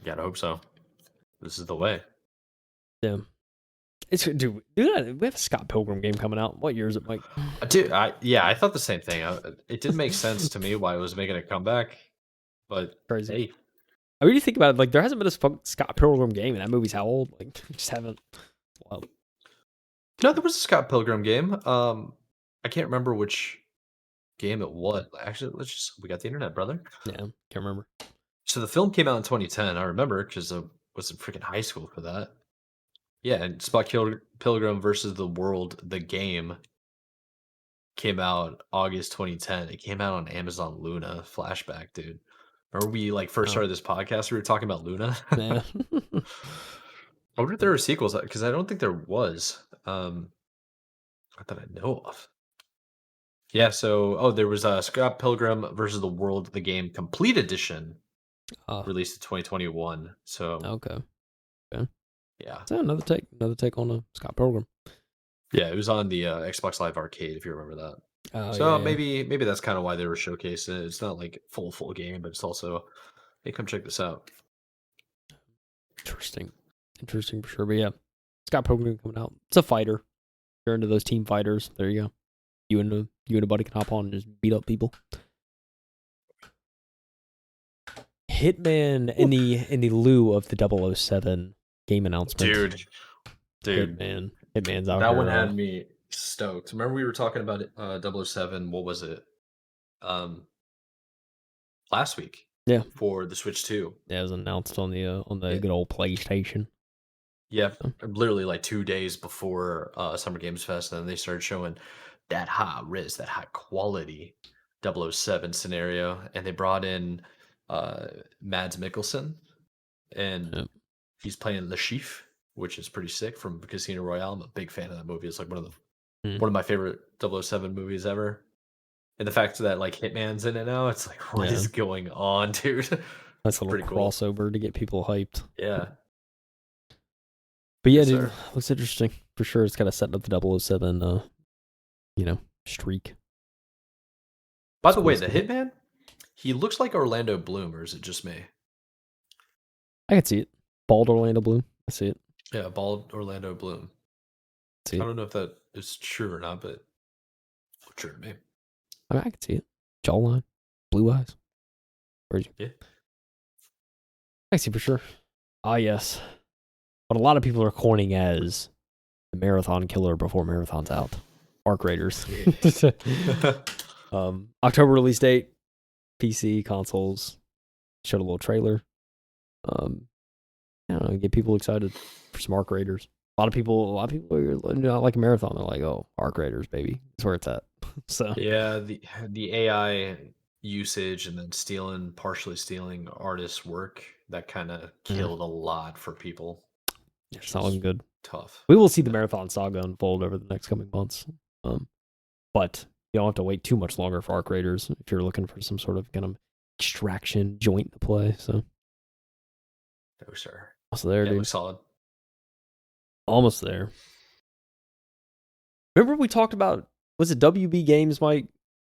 Gotta hope so. This is the way. Yeah. Dude, we have a Scott Pilgrim game coming out. What year is it, Mike? Dude, I thought the same thing. It didn't make sense to me why it was making a comeback, but Crazy. hey, I really think about it. Like, there hasn't been a Scott Pilgrim game, and that movie's how old? Like, just haven't. Wow. no, there was a Scott Pilgrim game. I can't remember which game it was. Actually, we got the internet, brother. Yeah, can't remember. So the film came out in 2010. I remember because I was in freaking high school for that. Yeah, and Scott Pilgrim versus the World, the game came out August 2010. It came out on Amazon Luna. Flashback, dude. Remember we first Oh. started this podcast? We were talking about Luna. Yeah. I wonder if there were sequels because I don't think there was. Not that I know of. Yeah, so there was Scott Pilgrim versus the World, the game complete edition, released in 2021. So Okay. yeah, So another take on Scott Pilgrim. yeah, it was on the Xbox Live Arcade if you remember that. Oh, So yeah. maybe that's kind of why they were showcasing it. It's not like full game, but it's also, hey, come check this out. Interesting for sure. But yeah, Scott Pilgrim coming out. It's a fighter. If you're into those team fighters, there you go. You and a buddy can hop on and just beat up people. Hitman in the lieu of the 007 game announcement. Dude, Hitman's out that here. one had me stoked. Remember we were talking about 007, what was it? Last week. Yeah. For the Switch 2. Yeah, it was announced on the good old PlayStation. Yeah, literally like 2 days before Summer Games Fest, and then they started showing that high res, that high quality 007 scenario, and they brought in Mads Mikkelsen, and he's playing the Chief, which is pretty sick from Casino Royale. I'm a big fan of that movie. It's like one of my favorite 007 movies ever. And the fact that Hitman's in it now, it's like, what is going on, dude? Nice little pretty crossover to get people hyped. Yeah. But yeah, Yes, dude, sir. looks interesting for sure. It's kind of setting up the 007, streak. By the way, the Hitman, he looks like Orlando Bloom, or is it just me? I can see it. Bald Orlando Bloom. I see it. Yeah, bald Orlando Bloom. See I it. don't know if that it's true or not, but true to me. I mean, I can see it. Jawline, blue eyes. Where's you? Yeah. I can see for sure. Ah, yes. But a lot of people are coining as the marathon killer before marathon's out. Arc Raiders. October release date, PC, consoles. Showed a little trailer. I don't know, get people excited for some Arc Raiders. A lot of people are not like a marathon. They're like, oh, Arc Raiders, baby. That's where it's at. So yeah, the AI usage and then partially stealing artists' work, that kind of killed a lot for people. It's not looking good. Tough. We will see the marathon saga unfold over the next coming months. But you don't have to wait too much longer for Arc Raiders if you're looking for some sort of kind of extraction joint to play. So, No, sir. almost there, Yeah, dude. looks solid. Almost there. Remember we talked about, was it WB Games, Mike?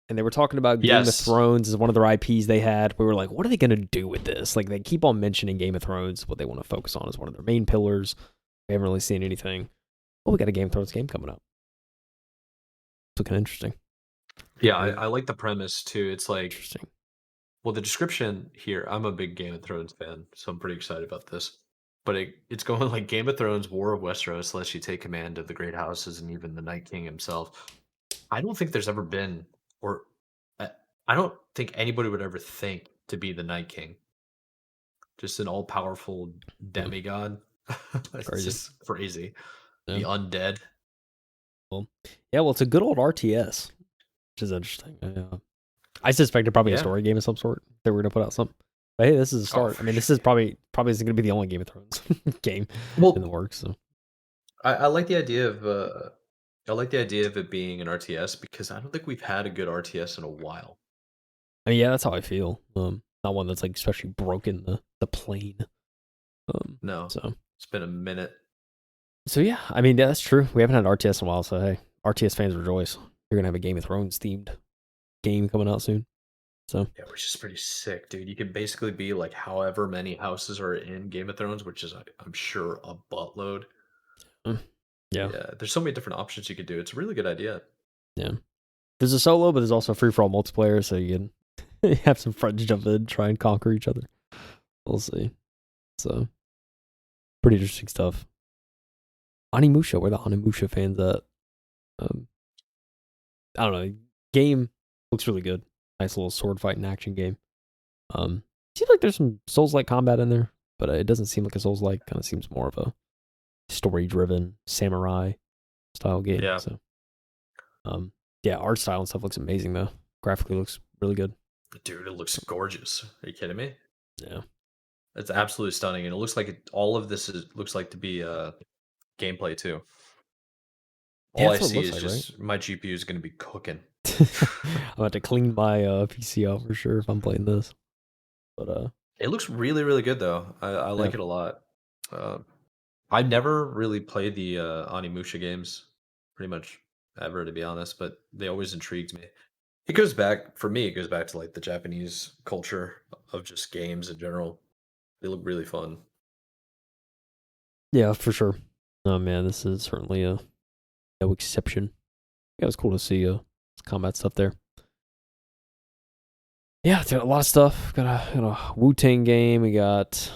And they were talking about Game of Yes. Thrones as one of their IPs they had. We were like, what are they going to do with this? Like, they keep on mentioning Game of Thrones. What they want to focus on is one of their main pillars. We haven't really seen anything. Well, we got a Game of Thrones game coming up. It's looking interesting. Yeah, I like the premise too. It's like, Interesting. well, the description here, I'm a big Game of Thrones fan, so I'm pretty excited about this. But it's going like Game of Thrones, War of Westeros lets you take command of the great houses and even the Night King himself. I don't think there's ever been, or I don't think anybody would ever think to be the Night King. Just an all-powerful demigod. It's Crazy. just crazy. Yeah. The undead. Well, yeah, well, it's a good old RTS, which is interesting. I suspected probably a story game of some sort. They were going to put out something. But hey, this is a start. I mean, this is probably isn't going to be the only Game of Thrones game in the works. So I like the idea of it being an RTS because I don't think we've had a good RTS in a while. I mean, yeah, that's how I feel. Not one that's like especially broken the plane. No, so it's been a minute. So yeah, I mean, yeah, that's true. We haven't had RTS in a while, so hey, RTS fans rejoice. You're gonna have a Game of Thrones themed game coming out soon. So yeah, which is pretty sick, dude. You can basically be like however many houses are in Game of Thrones, which is I'm sure a buttload. Yeah, there's so many different options you could do. It's a really good idea. Yeah, there's a solo, but there's also a free for all multiplayer, so you can have some friends jump in, try and conquer each other. We'll see. So pretty interesting stuff. Onimusha, where the Onimusha fans at? I don't know. Game looks really good. Nice little sword fighting action game. Seems like there's some Souls-like combat in there, but it doesn't seem like a Souls-like. Kind of seems more of a story-driven samurai style game. Yeah. So, yeah, art style and stuff looks amazing though. Graphically looks really good. Dude, it looks gorgeous. Are you kidding me? Yeah. It's absolutely stunning, and it looks like all of this looks like to be gameplay too. All I see is just my GPU is going to be cooking. I'm about to clean my PC out for sure if I'm playing this. But it looks really, really good though. I like it a lot. I never really played the Onimusha games, pretty much ever, to be honest. But they always intrigued me. It goes back for me. It goes back to like the Japanese culture of just games in general. They look really fun. Yeah, for sure. Oh man, this is certainly no exception. Yeah, it was cool to see combat stuff there. Yeah, it's got a lot of stuff. Got a Wu-Tang game. We got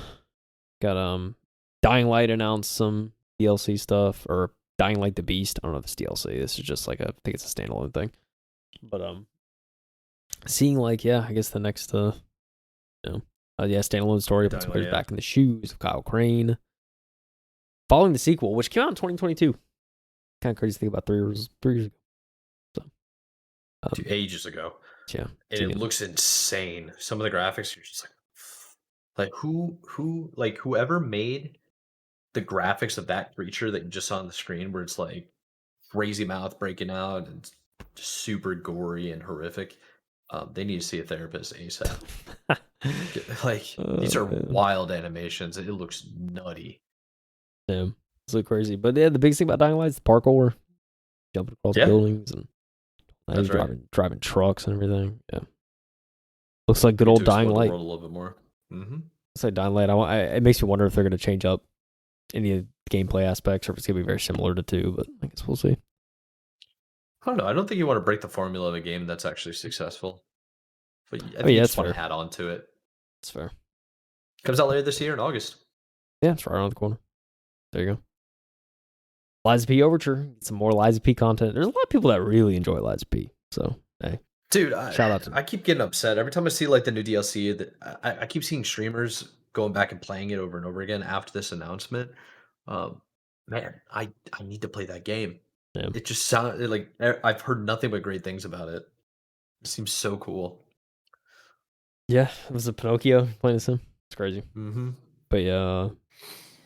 Dying Light announced some DLC stuff, or Dying Light the Beast. I don't know if it's DLC. This is just like I think it's a standalone thing. But seeing like I guess the next standalone story puts players back in the shoes of Kyle Crane. Following the sequel, which came out in 2022. Kind of crazy to think about 3 years ago. So, 2 ages ago. Yeah, and it looks insane. Some of the graphics, you're just like whoever made the graphics of that creature that you just saw on the screen, where it's like crazy mouth breaking out and just super gory and horrific. They need to see a therapist ASAP. These are wild animations. It looks nutty. Yeah, it's like crazy. But yeah, the biggest thing about Dying Light is the parkour, jumping across buildings and driving trucks and everything. Yeah, looks like good old Dying Light. A little bit more. It's like Dying Light. It makes me wonder if they're going to change up any of the gameplay aspects, or if it's going to be very similar to 2. But I guess we'll see. I don't know. I don't think you want to break the formula of a game that's actually successful, but I Oh think yeah, you that's just want fair. to add on to it. That's fair. Comes out later this year in August. Yeah, it's right around the corner. There you go. Liza P Overture. Get some more Liza P content. There's a lot of people that really enjoy Liza P. So hey, Dude, shout out to I them. keep getting upset every time I see like the new DLC. That I keep seeing streamers going back and playing it over and over again after this announcement. Um, man, I need to play that game. Yeah. It just sounds like I've heard nothing but great things about it. It seems so cool. Yeah, it was a Pinocchio playing as him. It's crazy. Mm-hmm. But yeah,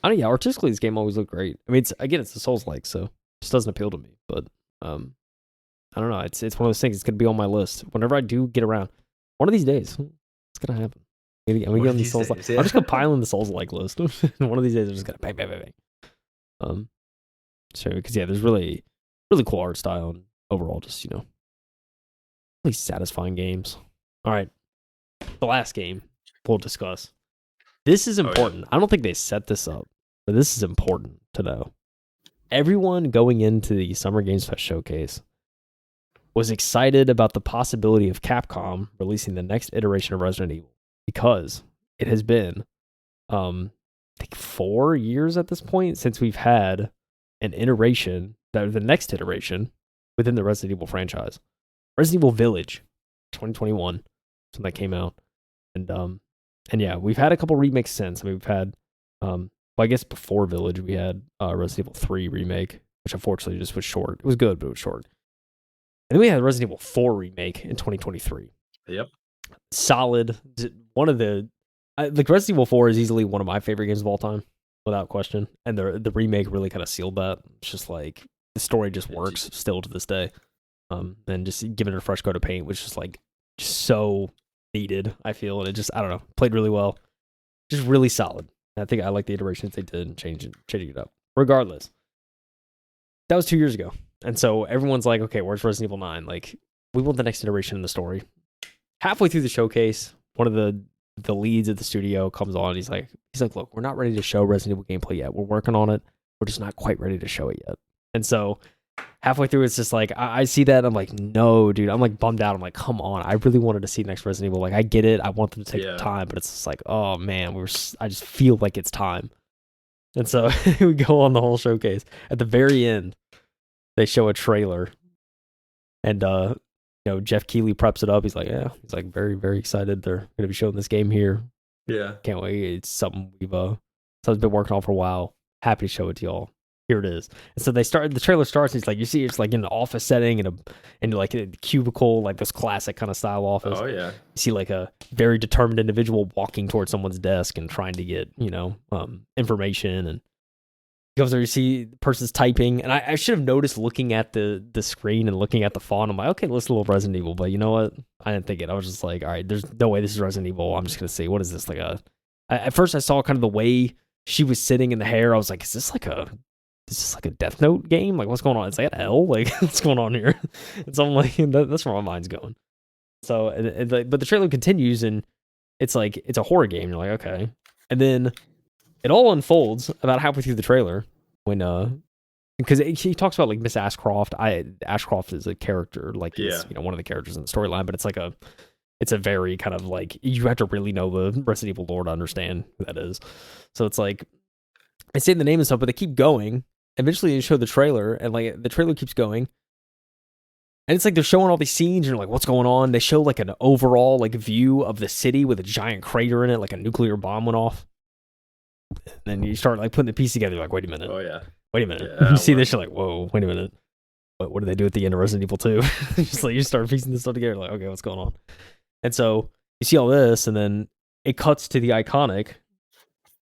I don't know. Yeah, artistically, this game always looked great. I mean, it's a Souls like, so it just doesn't appeal to me. But um, I don't know. It's one of those things. It's gonna be on my list whenever I do get around. One of these days, it's gonna happen. I'm gonna One get of on these these Souls like. days, I'm yeah. just gonna pile in the Souls like list. One of these days, I'm just gonna bang, bang, bang, bang. So because yeah, there's really cool art style and overall just really satisfying games. All right, the last game we'll discuss. This is Oh, yeah. important. I don't think they set this up, but this is important to know. Everyone going into the Summer Games Fest showcase was excited about the possibility of Capcom releasing the next iteration of Resident Evil because it has been, I think 4 years at this point since we've had an iteration, the next iteration within the Resident Evil franchise. Resident Evil Village, 2021, when that came out, and yeah, we've had a couple remakes since. I mean, we've had, well, I guess before Village, we had Resident Evil 3 remake, which unfortunately just was short. It was good, but it was short. And then we had Resident Evil 4 remake in 2023. Yep. Solid. One of the, like Resident Evil 4 is easily one of my favorite games of all time, without question. And the remake really kind of sealed that. It's just like the story just works still to this day. And just giving it a fresh coat of paint, which is like just so needed, I feel. And it just, I don't know, played really well. Just really solid. I think I like the iterations they did and changing it up. Regardless, that was 2 years ago. And so everyone's like, okay, where's Resident Evil 9? Like, we want the next iteration in the story. Halfway through the showcase, one of the leads at the studio comes on. He's like, look, we're not ready to show Resident Evil gameplay yet. We're working on it. We're just not quite ready to show it yet. And so halfway through, it's just like, I see that. I'm like, no, dude. I'm like bummed out. I'm like, come on. I really wanted to see next Resident Evil. Like, I get it. I want them to take time, but it's just like, oh man, I just feel like it's time. And so we go on the whole showcase. At the very end, they show a trailer, and Jeff Keighley preps it up. He's like, yeah, he's like very, very excited. They're gonna be showing this game here. Yeah, can't wait. It's something we've been working on for a while. Happy to show it to y'all. Here it is. And so the trailer starts, and it's like, you see it's like in an office setting and like a cubicle, like this classic kind of style office. Oh yeah. You see like a very determined individual walking towards someone's desk and trying to get, information, and goes there, you see the person's typing, and I should have noticed looking at the screen and looking at the font. I'm like, okay, let's do a little Resident Evil, but you know what? I didn't think it. I was just like, all right, there's no way this is Resident Evil. I'm just gonna see, what is this, like at first I saw kind of the way she was sitting in the hair. I was like, is this like a Death Note game? Like, what's going on? Is that L? Like, what's going on here? And so I'm like, that's where my mind's going. So, but the trailer continues, and it's like, it's a horror game. You're like, okay. And then it all unfolds about halfway through the trailer when, because he talks about like Miss Ashcroft. Ashcroft is a character, like, it's, one of the characters in the storyline, but it's a very kind of like, you have to really know the Resident Evil lore to understand who that is. So it's like, I say the name and stuff, but they keep going. Eventually they show the trailer, and like the trailer keeps going, and it's like they're showing all these scenes, and you're like, what's going on? They show like an overall like view of the city with a giant crater in it, like a nuclear bomb went off. And then you start like putting the piece together, you're like, wait a minute. Oh yeah. Wait a minute. Yeah, you see this, you're like, whoa, wait a minute. What do they do at the end of Resident Evil 2? Just like you start piecing this stuff together, like, okay, what's going on? And so you see all this, and then it cuts to the iconic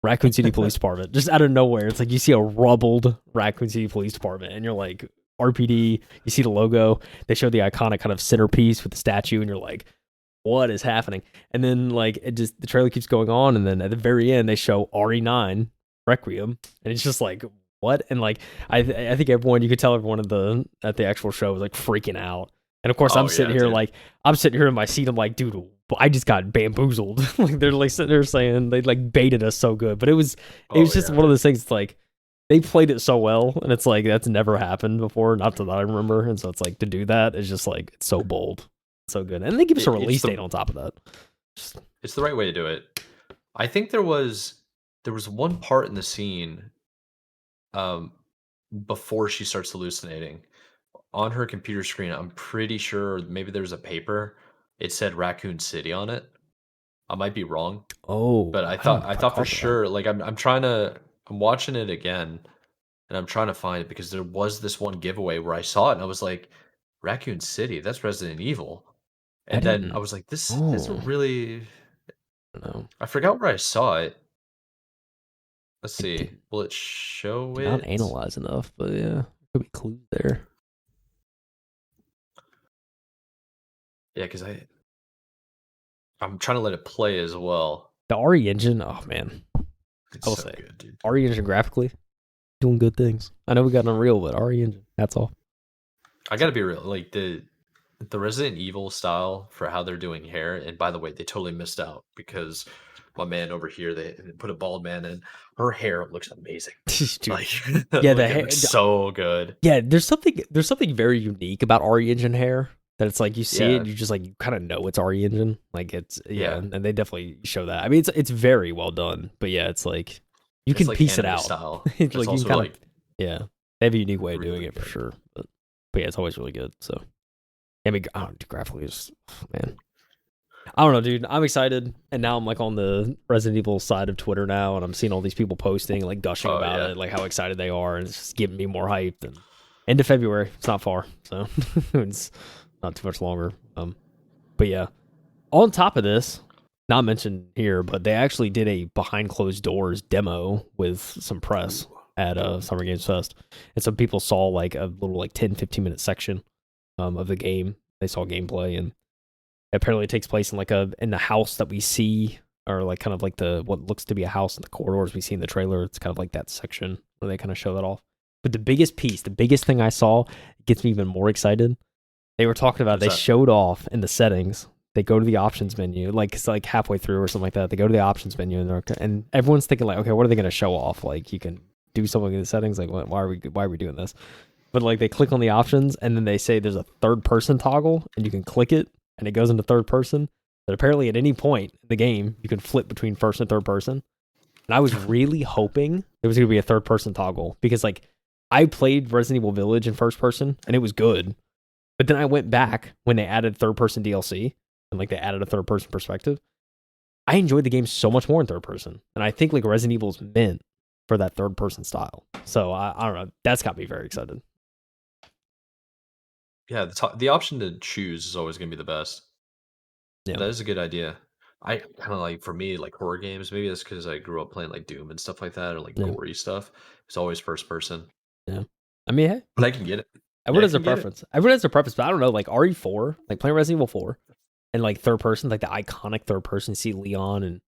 Raccoon City Police Department, just out of nowhere. It's like you see a rubbled Raccoon City Police Department, and you're like, RPD, you see the logo, they show the iconic kind of centerpiece with the statue, and you're like, what is happening? And then like the trailer keeps going on, and then at the very end they show RE9 Requiem, and it's just like, what? And like I think everyone, you could tell everyone at the actual show was like freaking out. And of course I'm sitting here, dude. Like I'm sitting here in my seat, I'm like, dude, I just got bamboozled. Like they're like sitting there saying they like baited us so good, but it was just one of those things. It's like, they played it so well, and it's like that's never happened before, not that I remember. And so it's like to do that is just like it's so bold, so good, and they give us a release date on top of that. Just, it's the right way to do it. I think there was one part in the scene um before she starts hallucinating on her computer screen. I'm pretty sure maybe there's a paper. It said Raccoon City on it. I might be wrong, oh, but I thought I I thought for caught that. sure. Like I'm watching it again, and I'm trying to find it because there was this one giveaway where I saw it and I was like, Raccoon City, that's Resident Evil. I And then I didn't. was like, this isn't Oh, really. I don't know. I forgot where I saw it. Let's I see. Will it show did not it? analyze enough, but yeah, could be clues there. Yeah, because I'm trying to let it play as well. The RE engine, oh man, It's I will so say, good, dude. RE engine graphically doing good things. I know we got Unreal, but RE engine, that's all. I gotta be real. Like the Resident Evil style for how they're doing hair, and by the way, they totally missed out because my man over here, they put a bald man in. Her hair looks amazing. Dude, Like, yeah, the like it hair, looks so good. yeah. There's something very unique about RE engine hair that it's like you see it, Yeah, and you just like you kind of know it's RE engine. Like it's yeah, yeah. and they definitely show that. I mean, it's very well done, but yeah, it's like you It's can like piece it anime out. style. It's It's like you can also kind of like yeah, they have a unique way of doing really it for good. sure. But yeah, it's always really good. So I mean, graphically is man. I don't know, dude. I'm excited, and now I'm like on the Resident Evil side of Twitter now, and I'm seeing all these people posting, like gushing Oh about yeah. it, like how excited they are, and it's just giving me more hype. And end of February, it's not far, so it's not too much longer. But yeah, on top of this, not mentioned here, but they actually did a behind closed doors demo with some press Ooh. at Summer Games Fest, and some people saw like a little like 10-15 minute section of the game. They saw gameplay, and apparently it takes place in like a in the house that we see, or like kind of like the what looks to be a house in the corridors we see in the trailer. It's kind of like that section where they kind of show that off. But the biggest piece, the biggest thing I saw gets me even more excited. They were talking about What's they that? showed off in the settings. They go to the options menu, like it's like halfway through or something like that. They go to the options menu and everyone's thinking like, okay, what are they going to show off? Like you can do something in the settings. Like why are we doing this? But like they click on the options and then they say there's a third person toggle and you can click it and it goes into third person. But apparently at any point in the game you can flip between first and third person. And I was really hoping there was going to be a third person toggle because like I played Resident Evil Village in first person and it was good. But then I went back when they added third person DLC and like they added a third person perspective. I enjoyed the game so much more in third person. And I think like Resident Evil's meant for that third person style. So I don't know. That's got me very excited. Yeah, the option to choose is always gonna be the best. Yeah. That is a good idea. I kind of like for me like horror games. Maybe that's because I grew up playing like Doom and stuff like that, or like Yeah. gory stuff. It's always first person, Yeah. I mean, hey, but I can get it. Yeah, everyone I has their can get it. preference. Everyone has their preference, but I don't know. Like RE4, like playing Resident Evil 4 and like third person, like the iconic third person, you see Leon and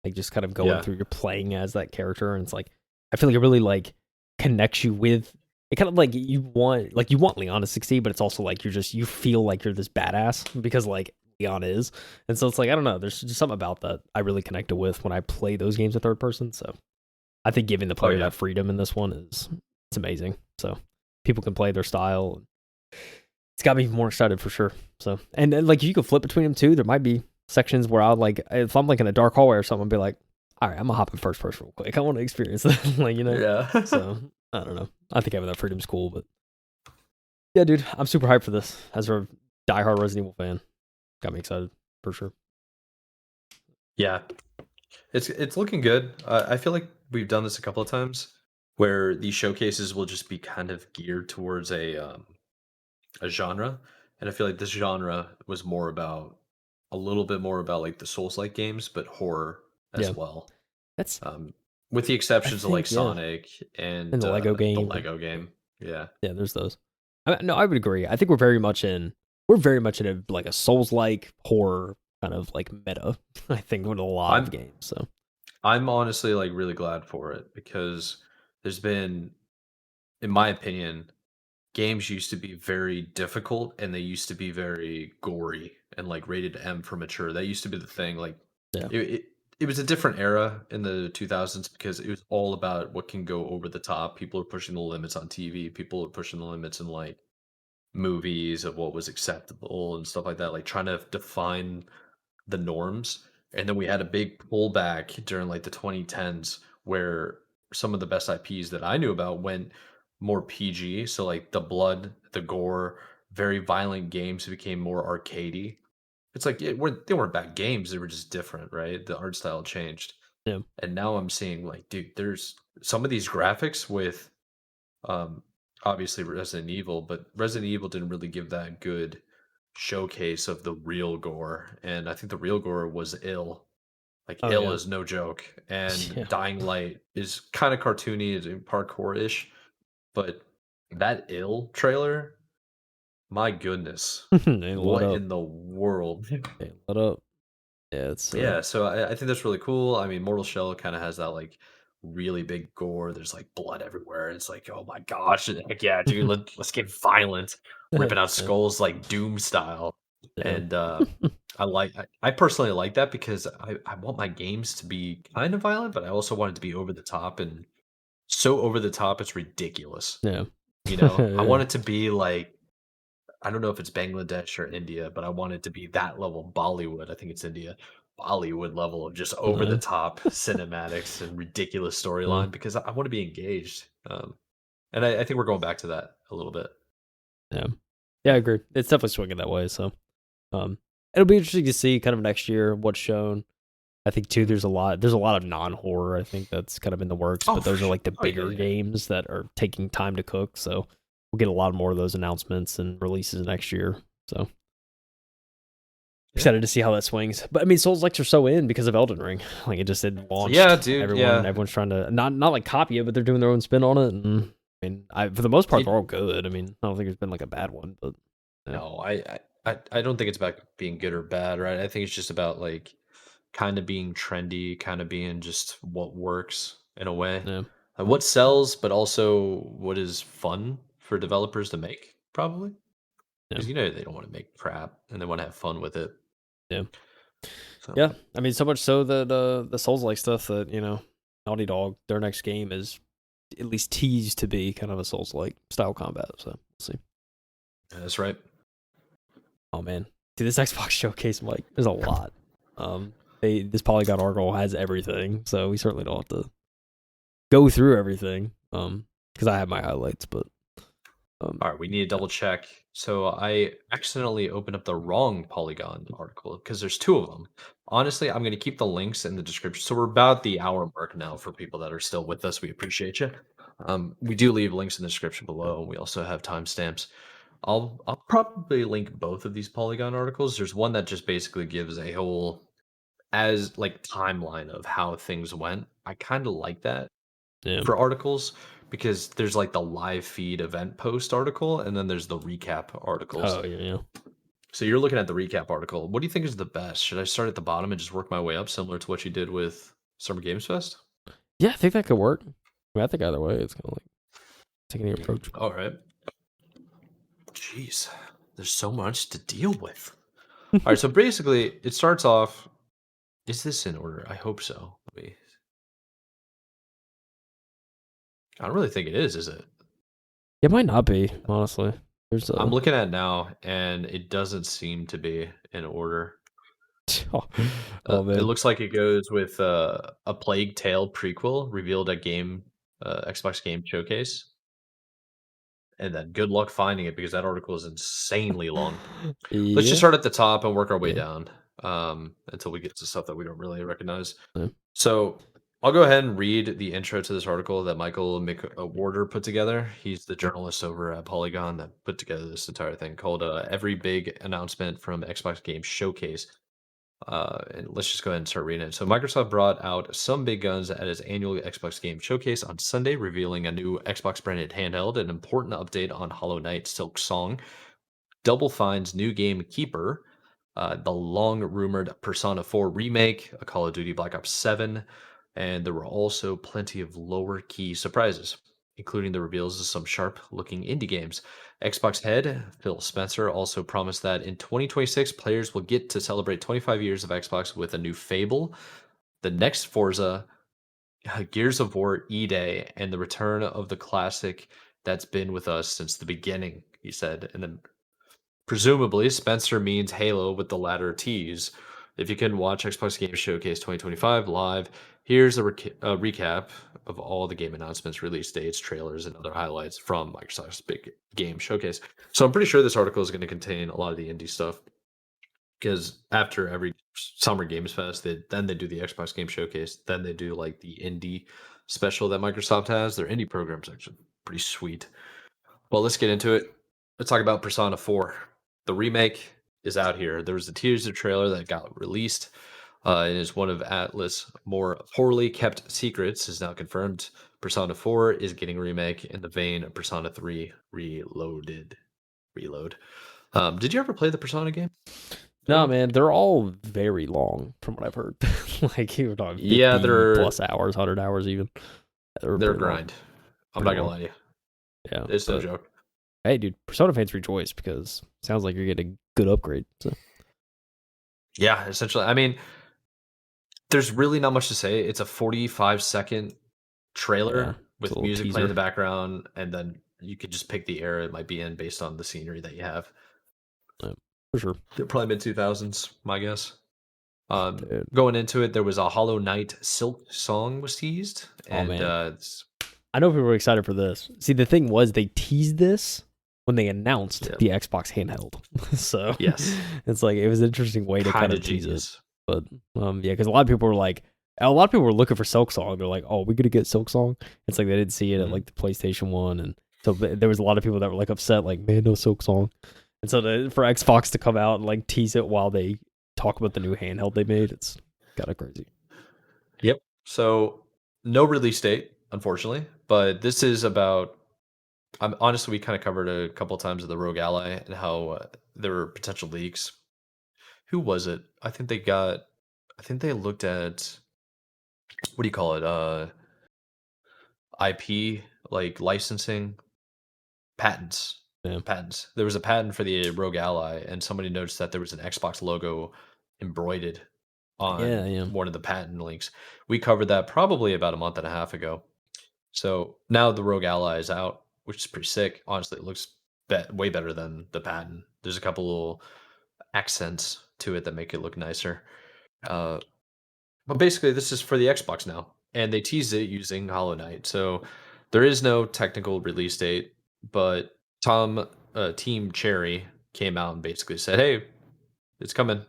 like just kind of going Yeah, through, you're playing as that character. And it's like, I feel like it really like connects you with it kind of like you want Leon to succeed, but it's also like you feel like you're this badass because like Leon is. And so it's like, I don't know, there's just something about that I really connected with when I play those games in third person. So I think giving the oh player yeah. that freedom in this one is it's amazing. So people can play their style. It's got me more excited for sure. So and like you can flip between them too. There might be sections where I'll like if I'm like in a dark hallway or something, I'll be like, all right, I'm gonna hop in first person real quick. I want to experience that, like Yeah. So I don't know. I think having that freedom's cool, but yeah, dude, I'm super hyped for this as a diehard Resident Evil fan. Got me excited for sure. Yeah, it's looking good. I feel like we've done this a couple of times where these showcases will just be kind of geared towards a genre, and I feel like this genre was more about a little bit more about like the Souls-like games, but horror as Yeah, well. that's With the I exceptions of like think yeah, Sonic in and the Lego the game and Lego game. Yeah, yeah, there's those. No, I would agree. I think we're very much in a like a Souls like horror kind of like meta. I think with a lot of I'm games. So I'm honestly like really glad for it because there's been, in my opinion, games used to be very difficult and they used to be very gory and like rated M for mature. That used to be the thing. Like yeah, it it was a different era in the 2000s because it was all about what can go over the top. People are pushing the limits on TV. People are pushing the limits in like movies of what was acceptable and stuff like that, like trying to define the norms. And then we had a big pullback during like the 2010s where some of the best IPs that I knew about went more PG. So like the blood, the gore, very violent games became more arcadey. It's like they weren't bad games, they were just different, right? The art style changed. Yeah. And now I'm seeing like, dude, there's some of these graphics with um obviously Resident Evil, but Resident Evil didn't really give that good showcase of the real gore. And I think the real gore was ill. Like Oh ill yeah. is no joke. And Yeah. Dying Light is kind of cartoony and parkour-ish, but that ill trailer, my goodness. They let What up. in the world? They let up. Yeah, it's Yeah, so I think that's really cool. I mean, Mortal Shell kind of has that like really big gore. There's like blood everywhere. It's like, oh my gosh, heck yeah, dude, let's get violent, ripping out yeah. skulls like Doom style. Yeah. And I personally like that because I want my games to be kind of violent, but I also want it to be over the top and so over the top it's ridiculous. Yeah. You know, I Yeah. want it to be like I don't know if it's Bangladesh or India, but I want it to be that level, Bollywood. I think it's India. Bollywood level of just over the Yeah. top cinematics and ridiculous Yeah. storyline because I want to be engaged. And I think we're going back to that a little bit. Yeah. Yeah, I agree. It's definitely swinging that way. So, um, it'll be interesting to see kind of next year what's shown. I think too, there's a lot of non-horror. I think that's kind of in the works, Oh, but for those are sure. like the Oh yeah, bigger yeah. games that are taking time to cook. So we'll get a lot more of those announcements and releases next year. So Yeah. excited to see how that swings. But I mean, Souls likes are so in because of Elden Ring. Like it just had Yeah, launched. dude. Yeah. Everyone's trying to not like copy it, but they're doing their own spin on it. And I mean, for the most part, It, they're all good. I mean, I don't think there's been like a bad one, but yeah, no, I don't think it's about being good or bad, right? I think it's just about like kind of being trendy, kind of being just what works in a way. yeah, What sells, but also what is fun for developers to make, probably. yeah, Because you know they don't want to make crap and they want to have fun with it. yeah. So Yeah, I mean, so much so that the Souls like stuff that Naughty Dog, their next game is at least teased to be kind of a Souls like style combat. So we'll see. yeah, that's right. Oh man, dude, this Xbox showcase, Mike, there's a lot. This Polygon article has everything, so we certainly don't have to go through everything. Because I have my highlights, but All right, we need to double check. So I accidentally opened up the wrong Polygon article because there's two of them. Honestly, I'm going to keep the links in the description. So we're about the hour mark now for people that are still with us. We appreciate you. We do leave links in the description below. We also have timestamps. I'll probably link both of these Polygon articles. There's one that just basically gives a whole as like timeline of how things went. I kind of like that yeah. for articles because there's like the live feed event post article and then there's the recap articles. Oh yeah, yeah. So you're looking at the recap article. What do you think is the best? Should I start at the bottom and just work my way up, similar to what you did with Summer Games Fest? Yeah, I think that could work. I mean, I think either way, it's kind of like taking the approach. All right. Jeez, there's so much to deal with. All right, so basically, it starts off. Is this in order? I hope so. Let me. I don't really think it is it? It might not be, honestly. There's I'm a looking at it now, and it doesn't seem to be in order. oh, oh It man. looks like it goes with a Plague Tale prequel revealed at Xbox Game Showcase, and then good luck finding it because that article is insanely long. Let's just Yeah. start at the top and work our way Yeah. down until we get to stuff that we don't really recognize. Yeah. So I'll go ahead and read the intro to this article that Michael Warder put together. He's the journalist over at Polygon that put together this entire thing called "Every Big Announcement from Xbox Game Showcase." And let's just go ahead and start reading it. So Microsoft brought out some big guns at its annual Xbox Game Showcase on Sunday, revealing a new Xbox branded handheld, an important update on Hollow Knight Silksong, Double Fine's new game Keeper, the long rumored Persona 4 remake, a Call of Duty Black Ops 7, and there were also plenty of lower key surprises, including the reveals of some sharp looking indie games. Xbox head Phil Spencer also promised that in 2026, players will get to celebrate 25 years of Xbox with a new Fable, the next Forza, Gears of War E-Day, and the return of the classic that's been with us since the beginning, he said. And then presumably Spencer means Halo with the latter tease. If you couldn't watch Xbox Game Showcase 2025 live, here's a recap of all the game announcements, release dates, trailers, and other highlights from Microsoft's big game showcase. So I'm pretty sure this article is going to contain a lot of the indie stuff, because after every Summer Games Fest, then they do the Xbox Game Showcase, then they do like the indie special that Microsoft has. Their indie program's actually pretty sweet. Well, let's get into it. Let's talk about Persona 4. The remake is out here. There was a teaser trailer that got released. It is one of Atlas' more poorly kept secrets, is now confirmed. Persona 4 is getting a remake in the vein of Persona 3 Reloaded. Reload. Did you ever play the Persona game? No, man, they're all very long from what I've heard. Like you were talking 50 they're plus hours, 100 hours even. They're pretty grind. I'm Pretty not gonna long. lie to you. Yeah, It's no but joke. hey, dude, Persona fans rejoice because it sounds like you're getting a good upgrade. So Yeah, essentially. I mean, there's really not much to say. It's a 45-second yeah, trailer it's a with little music playing in the teaser. background, and then you could just pick the era it might be in based on the scenery that you have. Yeah, for sure. They're probably mid 2000s, my guess. Dude. Going into it, there was a Hollow Knight Silksong was teased, Oh and man, I know people were excited for this. See, the thing was they teased this when they announced yeah, the Xbox handheld. So yes, it's like it was an interesting way to kind kind of of tease it. genius. But yeah, because a lot of people were looking for Silksong. They're like, oh, we gonna get Silksong? It's like they didn't see it at Mhm. like the PlayStation 1, and so there was a lot of people that were like upset, like, man, no Silksong. And so for Xbox to come out and like tease it while they talk about the new handheld they made, it's kind of crazy. Yep. So no release date, unfortunately, but this is about. Honestly, we kind of covered a couple times of the Rogue Ally and how there were potential leaks. Who was it? I think they got. I think they looked at, what do you call it? IP, like licensing patents. Yeah, Patents. There was a patent for the Rogue Ally, and somebody noticed that there was an Xbox logo embroidered yeah, on yeah. one of the patent links. We covered that probably about a month and a half ago. So now the Rogue Ally is out, which is pretty sick. Honestly, it looks way better than the patent. There's a couple little accents to it that make it look nicer. Uh, but basically, this is for the Xbox now, and they teased it using Hollow Knight. So there is no technical release date, but Team Cherry came out and basically said, "Hey, it's coming.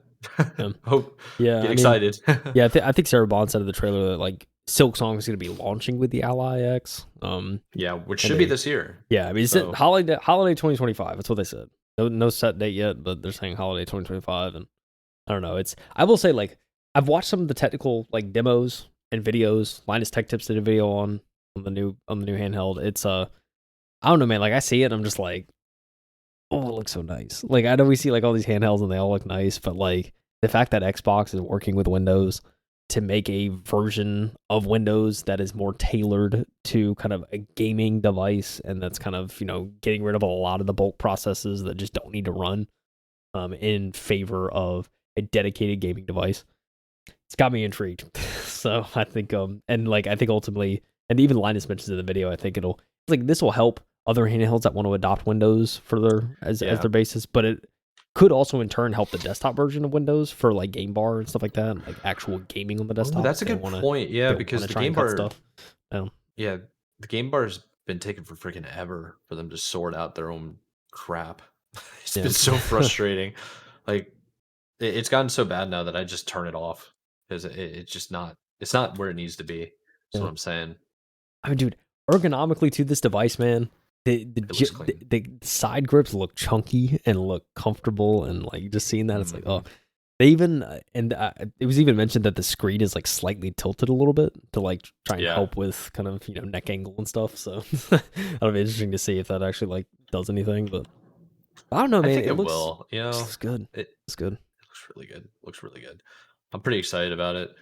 Yeah. Hope Yeah, get I mean, excited." yeah, I think Sarah Bond said in the trailer that like Silksong is going to be launching with the Ally X. Yeah, which And should be this year. yeah, I mean, it's So holiday 2025. That's what they said. No set date yet, but they're saying holiday 2025. And I don't know. I will say, like, I've watched some of the technical like demos and videos. Linus Tech Tips did a video on the new handheld. It's I don't know, man. Like I see it, I'm just like, oh, it looks so nice. Like I know we see like all these handhelds and they all look nice, but like the fact that Xbox is working with Windows to make a version of Windows that is more tailored to kind of a gaming device and that's kind of, getting rid of a lot of the bulk processes that just don't need to run in favor of a dedicated gaming device. It's got me intrigued. So I think and like I think ultimately, and even Linus mentions in the video, I think this will help other handhelds that want to adopt Windows for as yeah. their basis, but it could also in turn help the desktop version of Windows for like Game Bar and stuff like that, like actual gaming on the Oh, desktop. that's a good point. Yeah, because the Try and game cut bar, stuff. yeah, the game bar's been taking for freaking ever for them to sort out their own crap. It's Yeah. been so frustrating. Like it's gotten so bad now that I just turn it off because it's just not. It's not where it needs to be. That's Yeah. what I'm saying. I mean, dude, ergonomically to this device, man, It looks clean. the side grips look chunky and look comfortable, and like just seeing that, it's like, oh, Mhm. they even it was even mentioned that the screen is like slightly tilted a little bit to like try and Yeah, help with kind of neck angle and stuff. So that'll be interesting to see if that actually like does anything. But I don't know, I man. think It it looks will. You know, looks good. it It's good. looks really good. Looks really good. I'm pretty excited about it.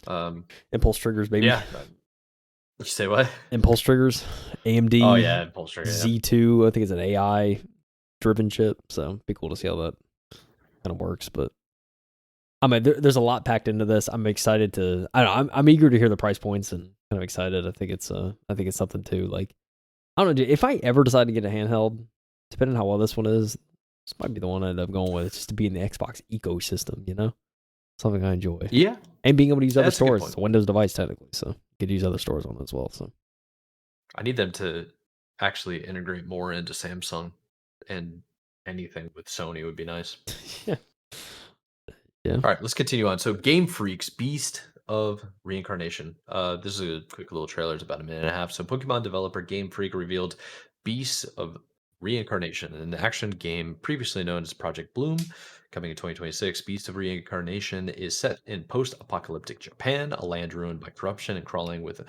Um, Impulse triggers, baby. yeah. You say what? Impulse triggers. Oh AMD yeah, Pulse Trigger. Yeah. Z2. I think it's an AI driven chip. So it'd be cool to see how that kind of works. But I mean, there's a lot packed into this. I'm excited to. I don't know, I'm eager to hear the price points and kind of excited. I think it's something too. Like, I don't know, dude, if I ever decide to get a handheld, depending on how well this one is, this might be the one I end up going with, just to be in the Xbox ecosystem. You know, something I enjoy. Yeah, And being able to use other that's a good stores. point. It's a Windows device technically, so you could use other stores on it as well. So I need them to actually integrate more into Samsung, and anything with Sony would be nice. yeah, yeah, All right, let's continue on. So, Game Freak's Beast of Reincarnation. This is a quick little trailer. It's about a minute and a half. So, Pokemon developer Game Freak revealed Beast of Reincarnation, an action game previously known as Project Bloom. Coming in 2026, Beast of Reincarnation is set in post-apocalyptic Japan, a land ruined by corruption and crawling with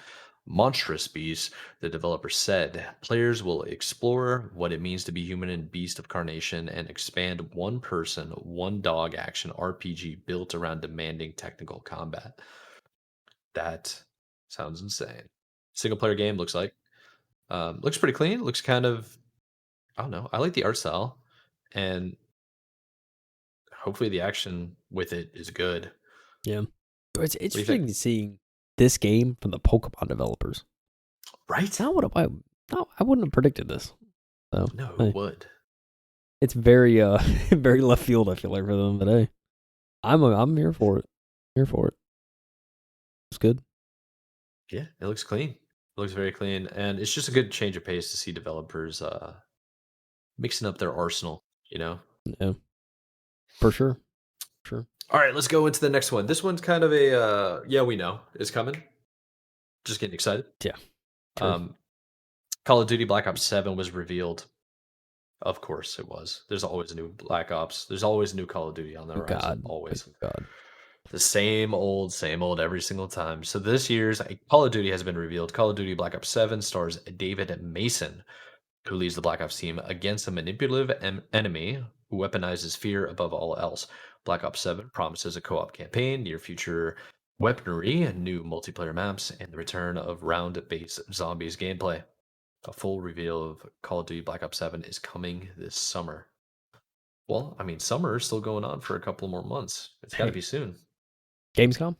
monstrous beasts. The developer said players will explore what it means to be human in Beast of Carnation and expand one person, one dog action RPG built around demanding technical combat. That sounds insane. Single player game looks like. Looks pretty clean. Looks kind of, I don't know. I like the art style, and hopefully the action with it is good. yeah. But it's What do you think? interesting seeing this game from the Pokemon developers. Right? Now, I wouldn't have predicted this. So No, who hey, would? it's very very left field. I feel like for them, but hey, I'm here for it. Here for it. It's good. Yeah, it looks clean. It looks very clean, and it's just a good change of pace to see developers mixing up their arsenal. You know. Yeah, for sure. Sure. All right, let's go into the next one. This one's kind of a yeah, we know is coming. Just getting excited. Yeah. True. Um, Call of Duty Black Ops 7 was revealed. Of course, it was. There's always a new Black Ops. There's always a new Call of Duty on the Oh horizon. God. Always. Oh God. The same old every single time. So this year's Call of Duty has been revealed. Call of Duty Black Ops 7 stars David Mason, who leads the Black Ops team against a manipulative enemy who weaponizes fear above all else. Black Ops 7 promises a co op campaign, near future weaponry, new multiplayer maps, and the return of round based zombies gameplay. A full reveal of Call of Duty Black Ops 7 is coming this summer. Well, I mean, summer is still going on for a couple more months. It's got to Hey, be soon. Gamescom.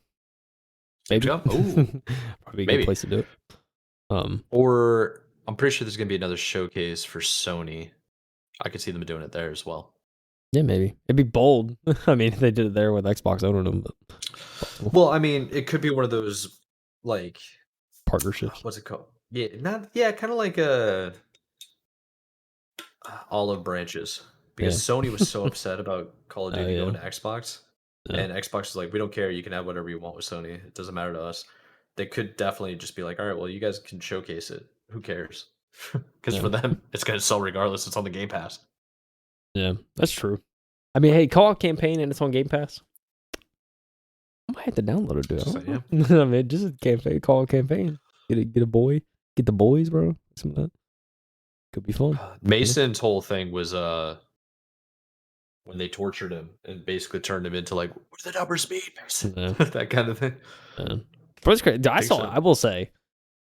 Maybe. Gamescom? Ooh, Probably a good maybe. place to do it. Or I'm pretty sure there's going to be another showcase for Sony. I could see them doing it there as well. Yeah, maybe it'd be bold. I mean, they did it there with Xbox owning them, but possible. Well, I mean, it could be one of those like Partnerships. what's it called? Yeah, not yeah, kind of like a olive branches because Yeah. Sony was so upset about Call of Oh Duty yeah. going to Xbox, Yeah. and Xbox is like, we don't care. You can have whatever you want with Sony. It doesn't matter to us. They could definitely just be like, all right, well, you guys can showcase it. Who cares? Because Yeah. for them, it's going to sell regardless. It's on the Game Pass. Yeah, that's true. I mean, hey, co-op campaign and it's on Game Pass. I might have to download it, dude. Just I saying, don't know. I mean, just a campaign, co-op campaign. Get a boy, get the boys, bro. Some of that could be fun. Mason's whole thing was when they tortured him and basically turned him into like, what do the numbers mean, Mason? Yeah. That kind of thing. Yeah. But it's great. I Think saw. so. I will say,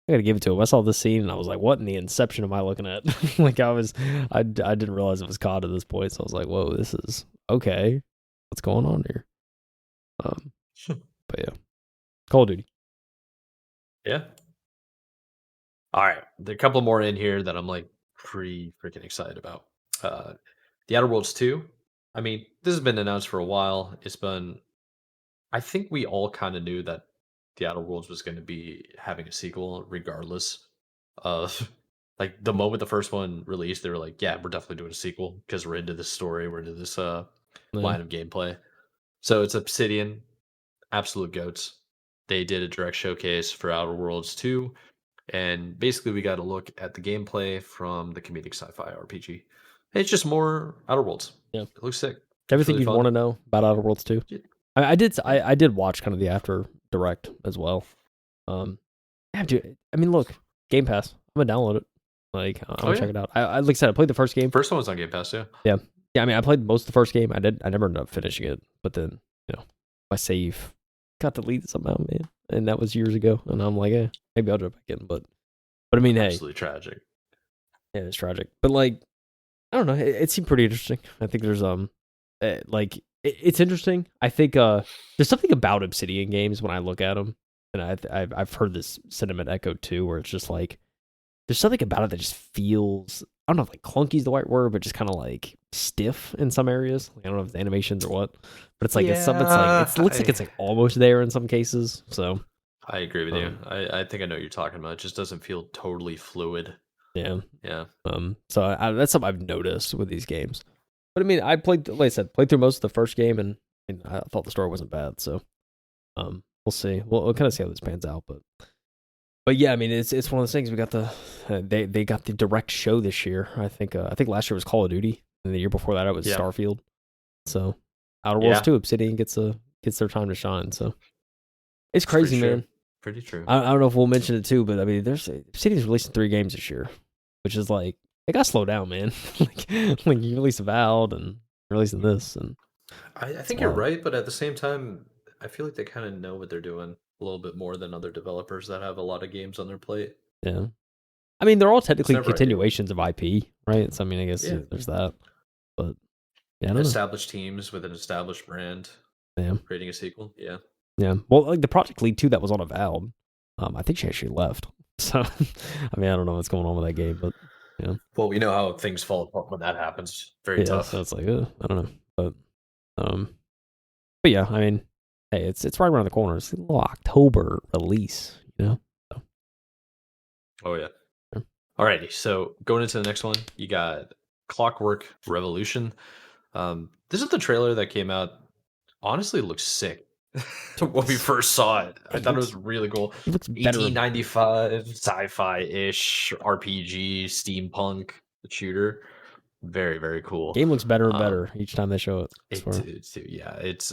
I gotta give it to him. I saw this scene and I was like, "What in the inception am I looking at?" Like I didn't realize it was COD at this point, so I was like, "Whoa, this is okay. What's going on here?" But yeah, Call of Duty. Yeah. All right. There are a couple more in here that I'm like pretty freaking excited about. The Outer Worlds 2. I mean, this has been announced for a while. I think we all kind of knew that The Outer Worlds was going to be having a sequel regardless of like the moment the first one released, they were like, yeah, we're definitely doing a sequel because we're into this story, we're into this Yeah. line of gameplay. So it's Obsidian, absolute goats. They did a direct showcase for Outer Worlds 2, and basically we got to look at the gameplay from the comedic sci-fi RPG. It's just more Outer Worlds. Yeah. It looks sick. Everything really you fun. want to know about Outer Worlds 2. Yeah. I did watch kind of the after direct as well. Yeah, dude. I mean, look, Game Pass. I'm gonna download it. Like, I'm gonna check it out. I like I said, I played the first game. First one was on Game Pass, yeah. Yeah. I mean, I played most of the first game. I never ended up finishing it, but then my save got deleted somehow, man, and that was years ago. And I'm like, maybe I'll jump back in. But I mean, hey, Absolutely tragic. yeah, it's tragic. But like, I don't know. It seemed pretty interesting. I think there's like it's interesting. I think there's something about Obsidian games when I look at them, and I've heard this sentiment echoed too, where it's just like there's something about it that just feels, I don't know if like clunky is the right word, but just kind of like stiff in some areas. Like, I don't know if it's animations or what, but it's like it's something. It's like it looks like it's like almost there in some cases. So I agree with you. I think I know what you're talking about. It just doesn't feel totally fluid. yeah. Yeah. So that's something I've noticed with these games. But I mean, I played, like I said, played through most of the first game, and I thought the story wasn't bad. So we'll see. We'll kind of see how this pans out, but yeah, I mean, it's one of those things. We got the they got the direct show this year. I think last year was Call of Duty, and the year before that it was Starfield. So Outer Worlds 2, Obsidian gets their time to shine. So it's crazy, man. Pretty true. I don't know if we'll mention it too, but I mean, there's Obsidian's releasing 3 games this year, which is like they got to slow down, man. like you release Avowed and releasing this, and I think you're right, but at the same time, I feel like they kind of know what they're doing a little bit more than other developers that have a lot of games on their plate. Yeah. I mean, they're all technically continuations of IP, right? So, I mean, I guess there's that. But, yeah, I don't established teams with an established brand. Yeah. Creating a sequel. Yeah. Yeah. Well, like the Project Lead 2 that was on Avowed, I think she actually left. So, I mean, I don't know what's going on with that game, but, yeah. Well, we know how things fall apart when that happens. Very tough. So it's like, I don't know. But yeah, I mean, hey, it's right around the corner. It's a little October release, you know? So. Oh, yeah. Alrighty, so going into the next one, you got Clockwork Revolution. This is the trailer that came out. Honestly, it looks sick. When we first saw it, I thought it was really cool. It looks better. 1895 sci-fi-ish RPG steampunk shooter. Very, very cool. Game looks better and better each time they show it.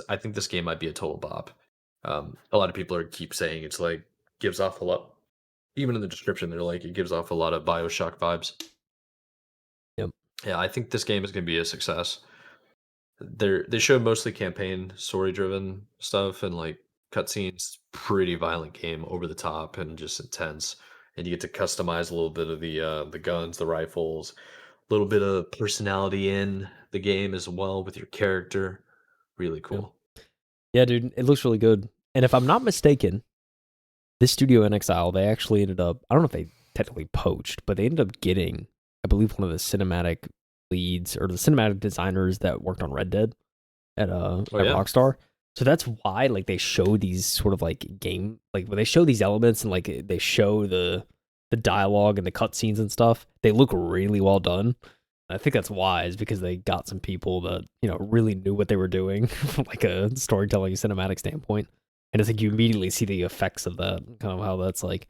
I think this game might be a total bop. A lot of people keep saying it's like gives off a lot. Even in the description, they're like it gives off a lot of BioShock vibes. Yep. Yeah, I think this game is going to be a success. They show mostly campaign, story-driven stuff, and like cutscenes. Pretty violent game, over the top, and just intense. And you get to customize a little bit of the guns, the rifles, a little bit of personality in the game as well with your character. Really cool. Yeah, dude, it looks really good. And if I'm not mistaken, this studio in Exile, they actually ended up, I don't know if they technically poached, but they ended up getting, I believe, one of the cinematic leads or the cinematic designers that worked on Red Dead at Rockstar. So that's why like they show these sort of like game, like when they show these elements and like they show the dialogue and the cutscenes and stuff, they look really well done. I think that's wise because they got some people that, you know, really knew what they were doing from like a storytelling cinematic standpoint. And it's like you immediately see the effects of that, kind of how that's like,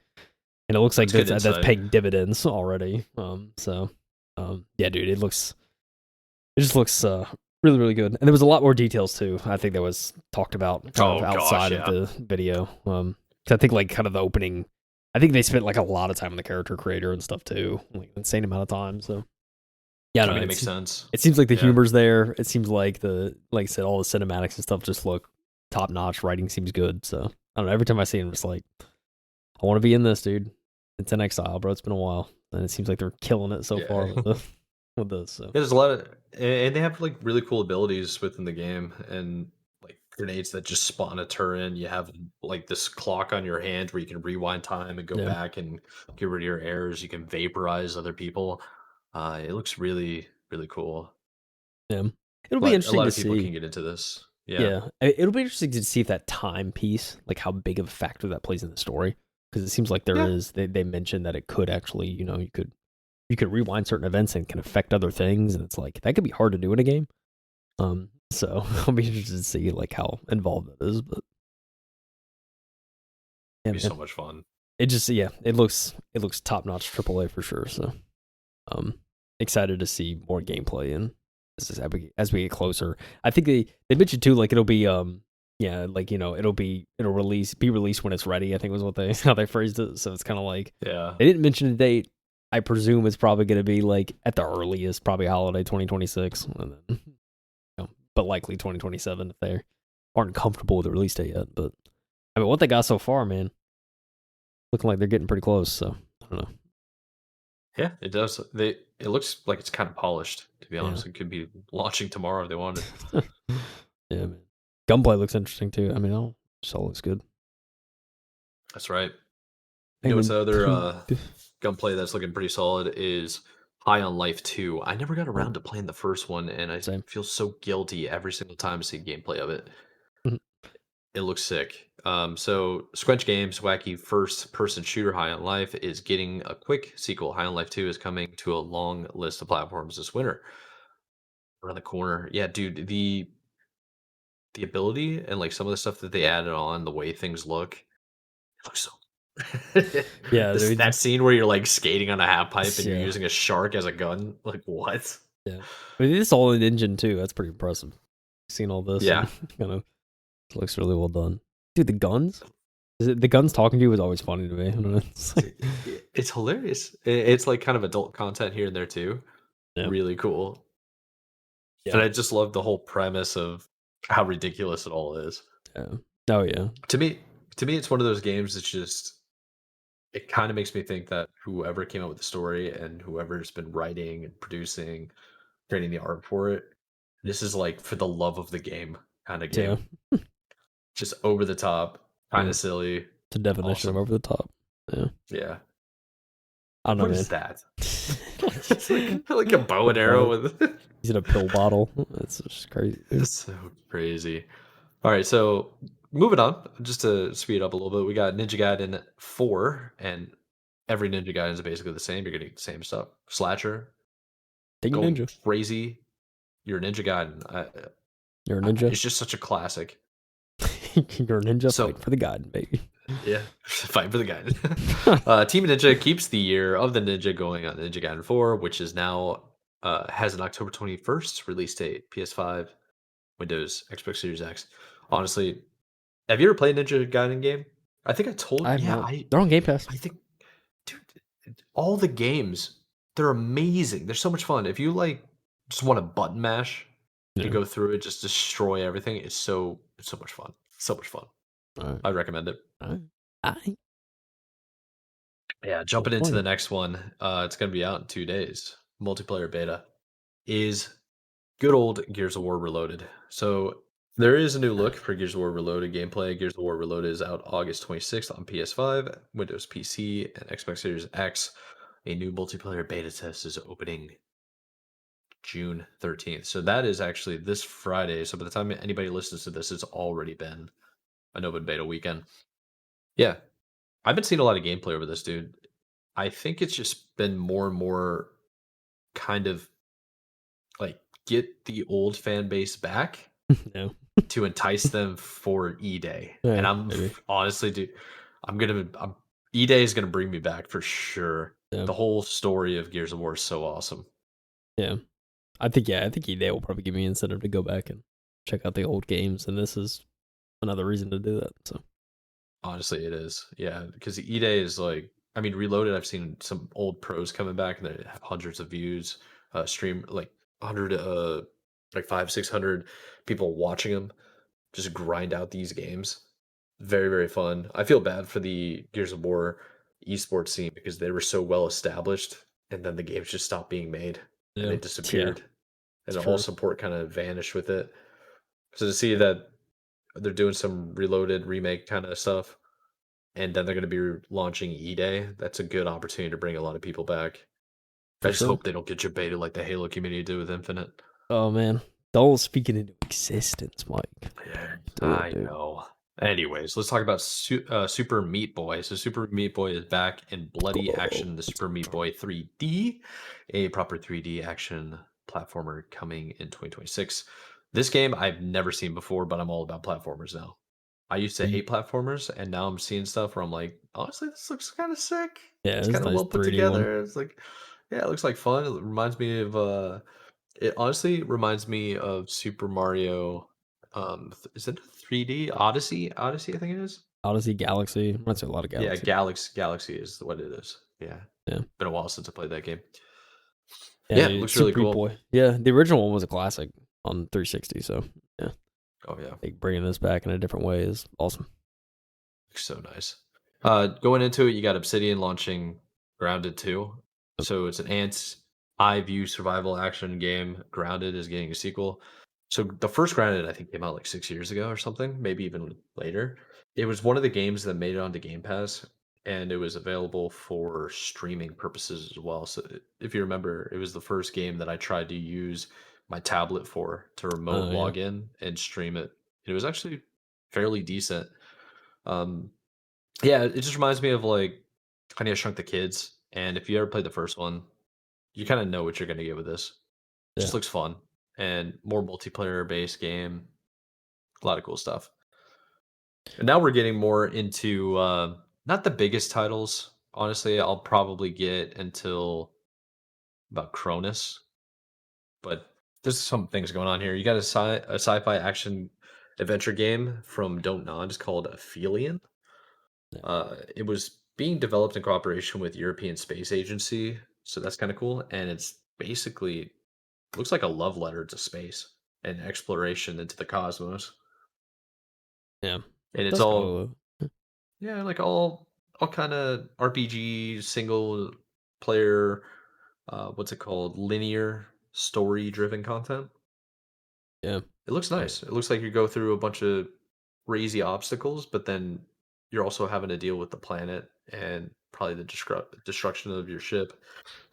and it looks like that's paying dividends already. Yeah, dude, it just looks really, really good. And there was a lot more details too. I think that was talked about outside of the video. Cause I think like kind of the opening, I think they spent like a lot of time on the character creator and stuff too, like insane amount of time. So yeah, I mean, it makes sense. It seems like the humor's there. It seems like like I said, all the cinematics and stuff just look top notch. Writing seems good. So I don't know. Every time I see it, I'm just like, I want to be in this, dude. It's in Exile, bro. It's been a while, and it seems like they're killing it so far with this. So there's a lot of, and they have like really cool abilities within the game, and like grenades that just spawn a turret. You have like this clock on your hand where you can rewind time and go back and get rid of your errors. You can vaporize other people. It looks really, really cool. Yeah, it'll be interesting. A lot of people can get into this. Yeah, it'll be interesting to see if that time piece, like how big of a factor that plays in the story, because it seems like there is. They mentioned that it could actually, you know, you could rewind certain events and can affect other things, and it's like that could be hard to do in a game. So I'll be interested to see like how involved it is, but it'd be so much fun. It just it looks top notch AAA for sure. So excited to see more gameplay and as we get closer. I think they mentioned too, like it'll be like, you know, it'll be released when it's ready, I think was how they phrased it. So it's kind of like they didn't mention a date. I presume it's probably going to be like at the earliest, probably holiday 2026, and then, you know, but likely 2027 if they aren't comfortable with the release date yet. But I mean, what they got so far, man, looking like they're getting pretty close. So I don't know. Yeah, it does. It looks like it's kind of polished, to be honest. It could be launching tomorrow if they wanted. Yeah. gunplay looks interesting too. I mean, all just all looks good. That's right. I You know what's mean, the other gunplay that's looking pretty solid is High on Life 2. I never got around to playing the first one, and I same. feel so guilty every single time I see gameplay of it. Mhm. It looks sick. So Squench Games' wacky first-person shooter High on Life is getting a quick sequel. High on Life 2 is coming to a long list of platforms this winter. Around the corner. Yeah, dude, the ability and like some of the stuff that they added on, the way things look, it looks so Yeah, this that scene where you're like skating on a half pipe and you're yeah, using a shark as a gun, like what? yeah. I mean, it's all in engine too. That's pretty impressive. Seeing all this and Yeah. kind of looks really well done. Dude, the guns. The guns talking to you was always funny to me. I don't know. It's like, It's hilarious. It's like kind of adult content here and there too. yeah, Really cool. yeah, And I just love the whole premise of how ridiculous it all is. yeah. Oh yeah, To me, it's one of those games that's just it kind of makes me think that whoever came up with the story and whoever's been writing and producing, creating the art for it, this is like for the love of the game kind of yeah, game. Just over the top, kind yeah. of silly, The definition of awesome. over the top. Yeah, Yeah. I don't know, What man. is that? It's like a bow and The arrow bow. with He's in a pill bottle. That's just crazy, dude. it's so crazy. All right, so moving on, just to speed up a little bit, we got Ninja Gaiden 4, and every Ninja Gaiden is basically the same. You're getting the same stuff. Slasher, Ding going ninja. crazy. You're a Ninja Gaiden. You're a ninja. It's just such a classic. You're a ninja. So, Fight for the god, baby. yeah, fight for the Gaiden. Team Ninja keeps the year of the Ninja going on Ninja Gaiden 4, which is now has an October 21st release date. PS5, Windows, Xbox Series X. Honestly, have you ever played Ninja Gaiden game? I think I told. I'm Yeah, not. They're on Game Pass. I think, dude, all the games they're amazing. They're so much fun. If you like, just want to button mash Yeah. and go through it, just destroy everything. It's so much fun. So much fun. All right. I recommend it. All right. All right. Yeah, jumping into the next one. It's gonna be out in 2 days. Multiplayer beta is good old Gears of War Reloaded. So there is a new look for Gears of War Reloaded gameplay. Gears of War Reloaded is out August 26th on PS5, Windows PC, and Xbox Series X. A new multiplayer beta test is opening June 13th. So that is actually this Friday. So by the time anybody listens to this, it's already been an open beta weekend. Yeah. I've been seeing a lot of gameplay over this, dude. I think it's just been more and more kind of like get the old fan base back No. to entice them for E-Day. And Yeah. I'm Maybe. honestly, dude, E-Day is gonna bring me back for sure. Yeah. The whole story of Gears of War is so awesome. Yeah. I think. Yeah. I think they will probably give me incentive to go back and check out the old games, and this is another reason to do that. So. Honestly, it is. Yeah, because E-Day is like, I mean, Reloaded. I've seen some old pros coming back and they have hundreds of views. Stream like 100, like 500-600 people watching them just grind out these games. Very, very fun. I feel bad for the Gears of War esports scene because they were so well established, and then the games just stopped being made and Yeah. they disappeared, and It's all true. support kind of vanished with it. So to see that they're doing some Reloaded remake kind of stuff, and then they're going to be launching E-Day, that's a good opportunity to bring a lot of people back. I For just sure. hope they don't get baited like the Halo community did with Infinite. Oh man. Don't speak it into existence, Mike. Yeah, Do it, I dude. know. Anyways, let's talk about Super Meat Boy. So Super Meat Boy is back in bloody action. The Super Meat Boy 3D, a proper 3D action platformer coming in 2026. This game I've never seen before, but I'm all about platformers now. I used to hate platformers, and now I'm seeing stuff where I'm like, honestly, this looks kind of sick. Yeah, It's it's kind a of nice well put 3D one. together. It's like, yeah, it looks like fun. It reminds me of it honestly reminds me of Super Mario. Is it 3D Odyssey? Odyssey, I think it is. Odyssey Galaxy. Reminds me a lot of Yeah, Galaxy. Galaxy is what it is. Yeah, Yeah. been a while since I played that game. Yeah, Yeah, it dude, looks really Super Meat cool. Boy. Yeah, the original one was a classic on 360. So yeah, Oh yeah, like bringing this back in a different way is awesome. looks so nice. Going into it, you got Obsidian launching Grounded 2. So it's an ants eye view survival action game. Grounded is getting a sequel. So the first Grounded, I think, came out like 6 years ago or something, maybe even later. It was one of the games that made it onto Game Pass, and it was available for streaming purposes as well. So if you remember, it was the first game that I tried to use my tablet for to remote Oh yeah, log in and stream it. It was actually fairly decent. Um, yeah, it just reminds me of like Honey I Shrunk the Kids. And if you ever played the first one, you kind of know what you're going to get with this. yeah, Just looks fun and more multiplayer based game. A lot of cool stuff. And now we're getting more into not the biggest titles. Honestly, I'll probably get until about Cronus, but there's some things going on here. You got a sci-fi action adventure game from Don't Nod. It's called Aphelion. yeah, It was being developed in cooperation with European Space Agency, so that's kind of cool. And it's basically looks like a love letter to space and exploration into the cosmos. yeah. And it's That's all cool. yeah, like all kind of RPG single player what's it called? Linear story driven content. Yeah, It looks yeah, nice. It looks like you go through a bunch of crazy obstacles, but then you're also having to deal with the planet and probably the destruction of your ship.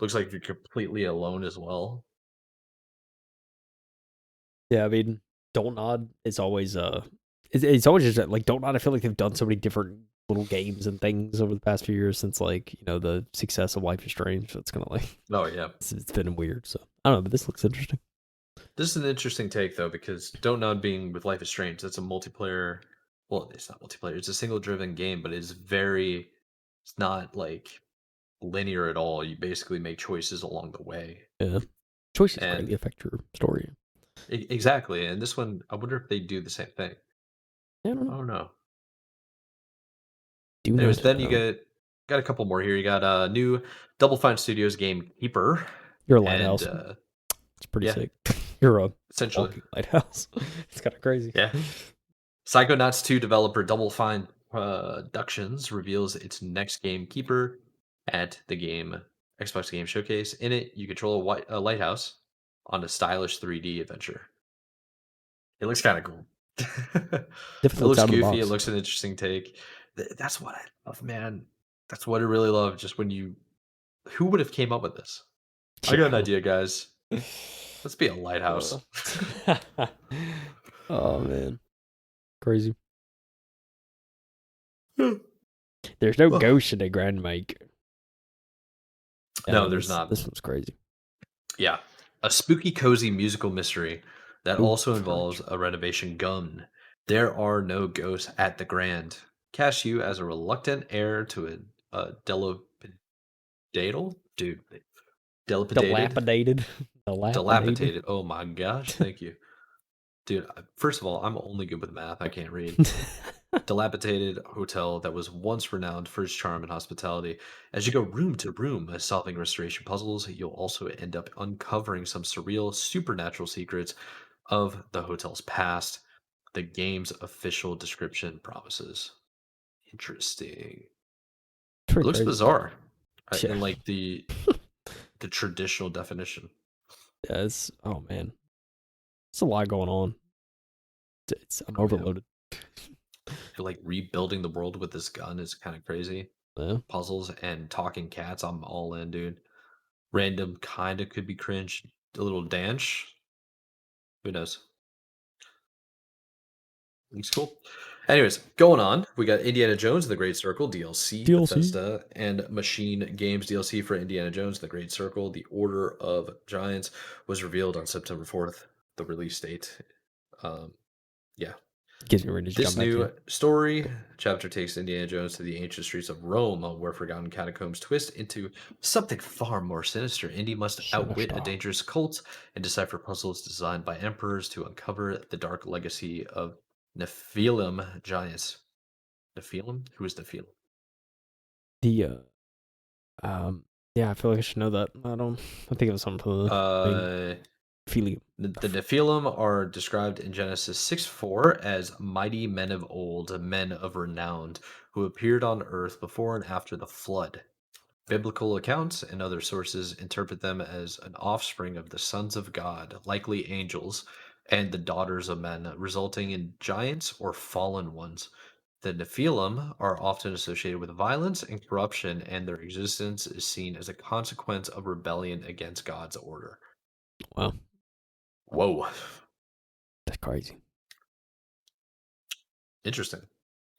Looks like you're completely alone as well. yeah. I mean, Don't Nod is always it's always just like Don't Nod. I feel like they've done so many different little games and things over the past few years since like the success of Life is Strange. So it's kind of like Oh yeah. it's been weird. So I don't know, but this looks interesting. This is an interesting take though, because Don't Nod being with Life is Strange, that's a multiplayer. Well, it's not multiplayer. It's a single driven game, but it's very. It's not like linear at all. You basically make choices along the way, Yeah, choices greatly and affect your story. exactly. And this one, I wonder if they do the same thing. I don't I know. don't know. Do Anyways, not then you know. got a couple more here. You got a new Double Fine Studios game Keeper, You're a and lighthouse. It's pretty yeah, sick. You're a essentially, walking lighthouse. It's kind of crazy. yeah. Psychonauts 2 developer Double Fine Productions reveals its next game, Keeper, at the game Xbox Game Showcase. In it, you control a lighthouse on a stylish 3D adventure. It looks kind of cool. It Definitely looks looks out of the goofy. It box. looks an interesting take. That's what I love, man. That's what I really love. Just when you, who would have came up with this? I got an Yeah. idea, guys. Let's be a lighthouse. Uh. Oh man, crazy. There's no Oh. ghost in a grand make. Yeah, No, there's this not. this one's crazy. Yeah. A spooky, cozy musical mystery that Ooh, also involves French. a renovation gun. There are no ghosts at the Grand. Cast you as a reluctant heir to a dude, dilapidated, Dilapidated. Dilapidated. dilapidated. Oh my gosh, thank you, dude. First of all, I'm only good with math. I can't read. Dilapidated hotel that was once renowned for its charm and hospitality. As you go room to room solving restoration puzzles, you'll also end up uncovering some surreal, supernatural secrets of the hotel's past. The game's official description promises. Interesting. It's It pretty looks crazy. bizarre Yeah. in like the traditional definition. Yeah, it's oh man. It's a lot going on. I'm Oh yeah, overloaded. you're like rebuilding the world with this gun is kind of crazy. Yeah. Puzzles and talking cats, I'm all in, dude. Random kinda could be cringe, a little dance. Who knows? Looks cool. Anyways, going on, we got Indiana Jones and the Great Circle DLC, DLC. Bethesda, and Machine Games DLC for Indiana Jones and the Great Circle. The Order of Giants was revealed on September 4th, the release date. Yeah, Gives me ready to this jump back new in. story chapter takes Indiana Jones to the ancient streets of Rome, where forgotten catacombs twist into something far more sinister. Indy must outwit a Sinister. dangerous cult and decipher puzzles designed by emperors to uncover the dark legacy of Nephilim giants. Nephilim? Who is Nephilim? The yeah, I feel like I should know that. I think it was something for the main Uh, feeling. the Nephilim are described in Genesis 6:4 as mighty men of old, men of renown, who appeared on earth before and after the flood. Biblical accounts and other sources interpret them as an offspring of the sons of God, likely angels, and the daughters of men, resulting in giants or fallen ones. The Nephilim are often associated with violence and corruption, and their existence is seen as a consequence of rebellion against God's order. Wow, Whoa, that's crazy. interesting.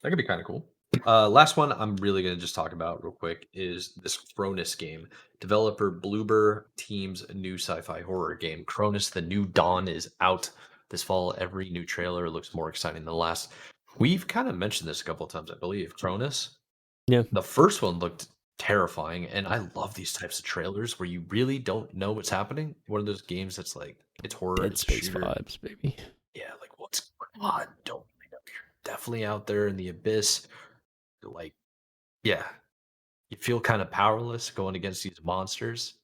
That could be kind of cool. Last one I'm really going to just talk about real quick is this Cronus game. Developer Bloober Team's new sci-fi horror game. Cronus: The New Dawn is out this fall. Every new trailer looks more exciting than the last. We've kind of mentioned this a couple of times, I believe. Cronus. Yeah, The first one looked terrifying, and I love these types of trailers where you really don't know what's happening. One of those games that's like it's horror, Dead it's a Space shooter. vibes, baby. Yeah, like what's going on? Don't you know, you're definitely out there in the abyss. Like, yeah, you feel kind of powerless going against these monsters.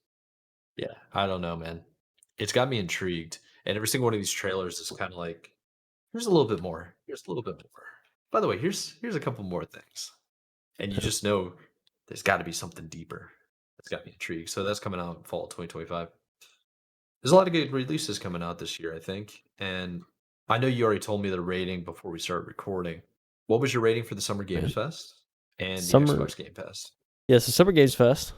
Yeah, I don't know, man. It's got me intrigued, and every single one of these trailers is kind of like, here's a little bit more. Here's a little bit more. By the way, here's a couple more things, and you Yeah. just know there's got to be something deeper. That's got me intrigued. So that's coming out in fall 2025. There's a lot of good releases coming out this year, I think, and I know you already told me the rating before we started recording. What was your rating for the Summer Games Man, Fest and the summer. Xbox Game Pass? Yeah, so Summer Games Fest.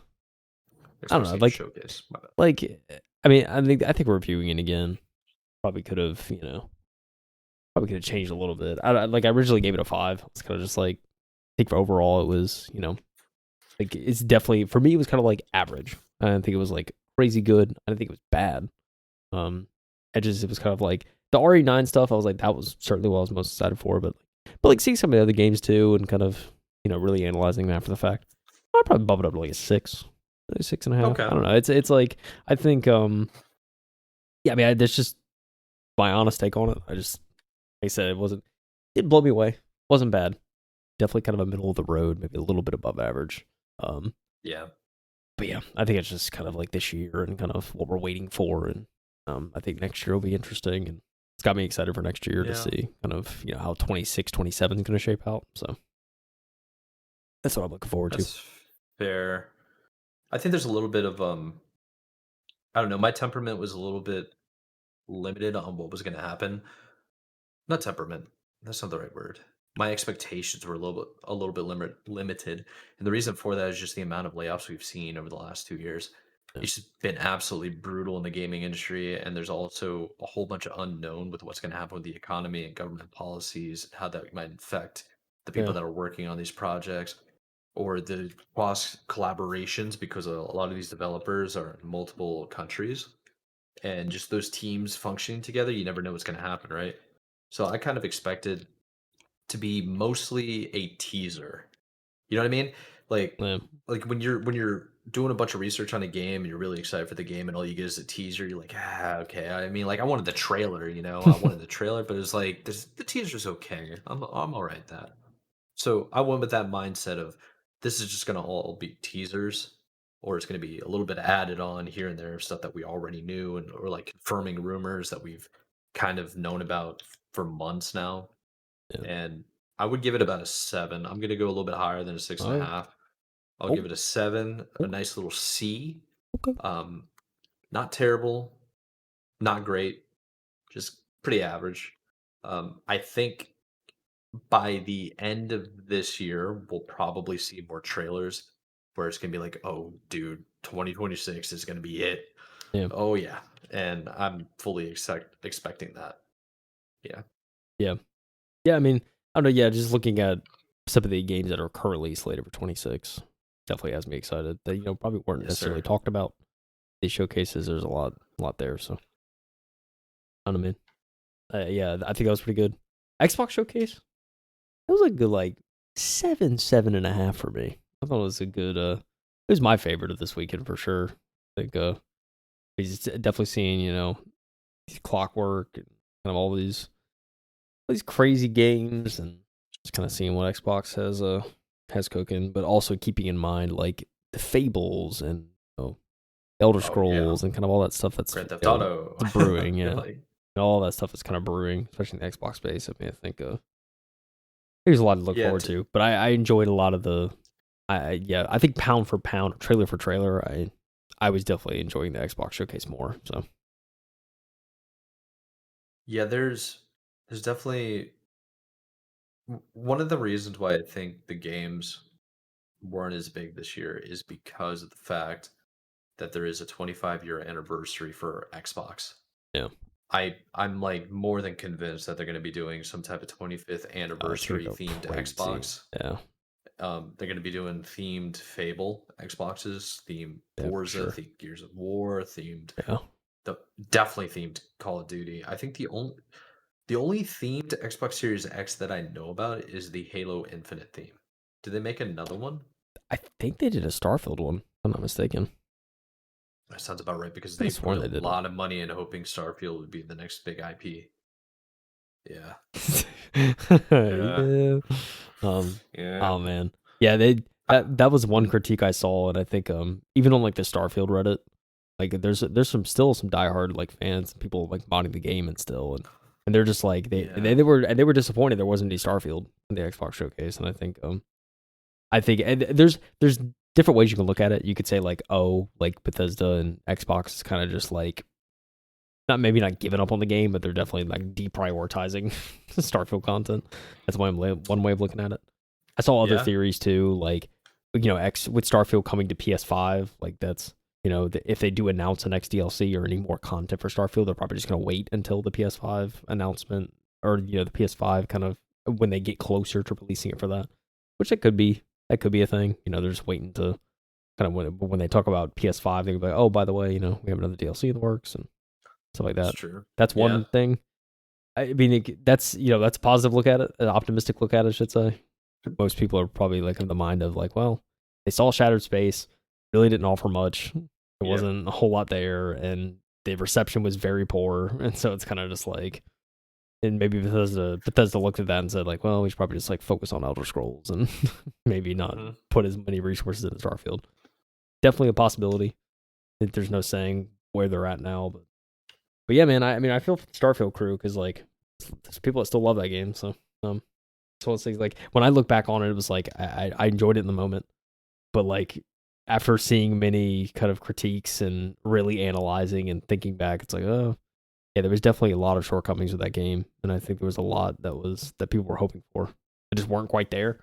I don't Xbox know, Game like, Showcase. My bad. like. I mean, I think reviewing it again probably could have, changed a little bit. I originally gave it a 5. It's kind of just like, I think for overall it was, like it's definitely for me it was kind of like average. I didn't think it was like crazy good. I didn't think it was bad. It was kind of like the RE9 stuff. I was like that was certainly what I was most excited for, but like seeing some of the other games too and kind of really analyzing that after the fact, I'd probably bump it up to like a 6, maybe 6.5. Okay. I don't know. It's like I think yeah. I mean, that's just my honest take on it. Like I said, it didn't blow me away. Wasn't bad. Definitely kind of a middle of the road, maybe a little bit above average. Um, Yeah. but yeah, I think it's just kind of like this year and kind of what we're waiting for, and I think next year will be interesting, and it's got me excited for next year to Yeah. see kind of how 26, 27 is going to shape out. So that's what I'm looking forward to. That's fair. I think there's a little bit of I don't know, my temperament was a little bit limited on what was gonna happen. Not temperament. That's not the right word. My expectations were a little bit limited. And the reason for that is just the amount of layoffs we've seen over the last 2 years. Yeah, It's just been absolutely brutal in the gaming industry. And there's also a whole bunch of unknown with what's going to happen with the economy and government policies, how that might affect the people yeah, that are working on these projects or the cross collaborations because a lot of these developers are in multiple countries and just those teams functioning together, you never know what's going to happen, right? So I kind of expected to be mostly a teaser. You know what I mean? Like yeah, like when you're doing a bunch of research on a game and you're really excited for the game and all you get is a teaser, you're like, okay. I mean, like I wanted the trailer, I wanted the trailer, but it's like the teaser's okay. I'm all right at that. So I went with that mindset of this is just gonna all be teasers, or it's gonna be a little bit added on here and there, stuff that we already knew, and or like confirming rumors that we've kind of known about for months now. yeah. And I would give it about a 7. I'm gonna go a little bit higher than a six and a Oh, half. I'll oh, give it a 7, a okay, nice little C. okay. Um, not terrible, not great, just pretty average. I think by the end of this year, we'll probably see more trailers where it's gonna be like, "Oh, dude, 2026 is gonna be it." Yeah, Oh yeah, and I'm fully expecting that. Yeah, yeah, yeah. I mean, I don't know. Yeah, just looking at some of the games that are currently slated for 26 definitely has me excited. That probably weren't yes, necessarily sir. talked about. These showcases, there's a lot there. So I don't know, man. Yeah, I think that was pretty good. Xbox showcase, it was a good like 7.5 for me. I thought it was a good. It was my favorite of this weekend for sure. I think he's definitely seeing Clockwork and kind of all these crazy games and just kind of seeing what Xbox has cooking, but also keeping in mind like the Fables and Elder Oh yeah, Scrolls and kind of all that stuff that's Grand Theft Auto. the brewing, yeah, and Like, all that stuff is kind of brewing, especially in the Xbox space. I mean, I think there's a lot to look yeah, forward to, but I enjoyed a lot of the. Yeah, I think pound for pound, trailer for trailer, I was definitely enjoying the Xbox showcase more. So Yeah, there's definitely one of the reasons why I think the games weren't as big this year is because of the fact that there is a 25-year anniversary for Xbox. Yeah. I'm like more than convinced that they're going to be doing some type of 25th Oh, it's gonna anniversary go themed crazy. Xbox. Yeah. They're going to be doing themed Fable Xboxes, themed Yeah, for Forza, sure. themed Gears of War, themed Yeah. the definitely themed Call of Duty. I think the only themed Xbox Series X that I know about is the Halo Infinite theme. Did they make another one? I think they did a Starfield one, if I'm not mistaken. That sounds about right because I could they have put sworn a they did it. lot of money in hoping Starfield would be the next big IP. Yeah. Yeah. Yeah. Um. Yeah. Oh man. Yeah. That was one critique I saw, and I think even on like the Starfield Reddit, like there's some diehard like fans, people like modding the game and still, and they're just like Yeah. they were disappointed there wasn't any Starfield in the Xbox showcase, and I think and there's different ways you can look at it. You could say like, oh, like Bethesda and Xbox is kind of just like not maybe not giving up on the game, but they're definitely like deprioritizing Starfield content. That's one way of looking at it. I saw other Yeah. theories too, like X with Starfield coming to PS5, like that's if they do announce an X DLC or any more content for Starfield, they're probably just gonna wait until the PS5 announcement or the PS5 kind of when they get closer to releasing it for that, which that could be a thing. They're just waiting to kind of when they talk about PS5, they're like, oh, by the way, we have another DLC in the works and stuff like It's that. true. That's Yeah. one thing. I mean, that's a positive look at it, an optimistic look at it, I should say. Most people are probably like in the mind of like, well, they saw Shattered Space, really didn't offer much. There Yep. wasn't a whole lot there, and the reception was very poor, and so it's kind of just like, and maybe Bethesda looked at that and said like, well, we should probably just like focus on Elder Scrolls and maybe not Hmm. put as many resources in Starfield. Definitely a possibility. There's no saying where they're at now, but yeah, man, I mean, I feel for the Starfield crew because like there's people that still love that game. Um, so it's like when I look back on it, it was like I enjoyed it in the moment, but like after seeing many kind of critiques and really analyzing and thinking back, it's like, oh yeah, there was definitely a lot of shortcomings with that game, and I think there was a lot that people were hoping for that just weren't quite there.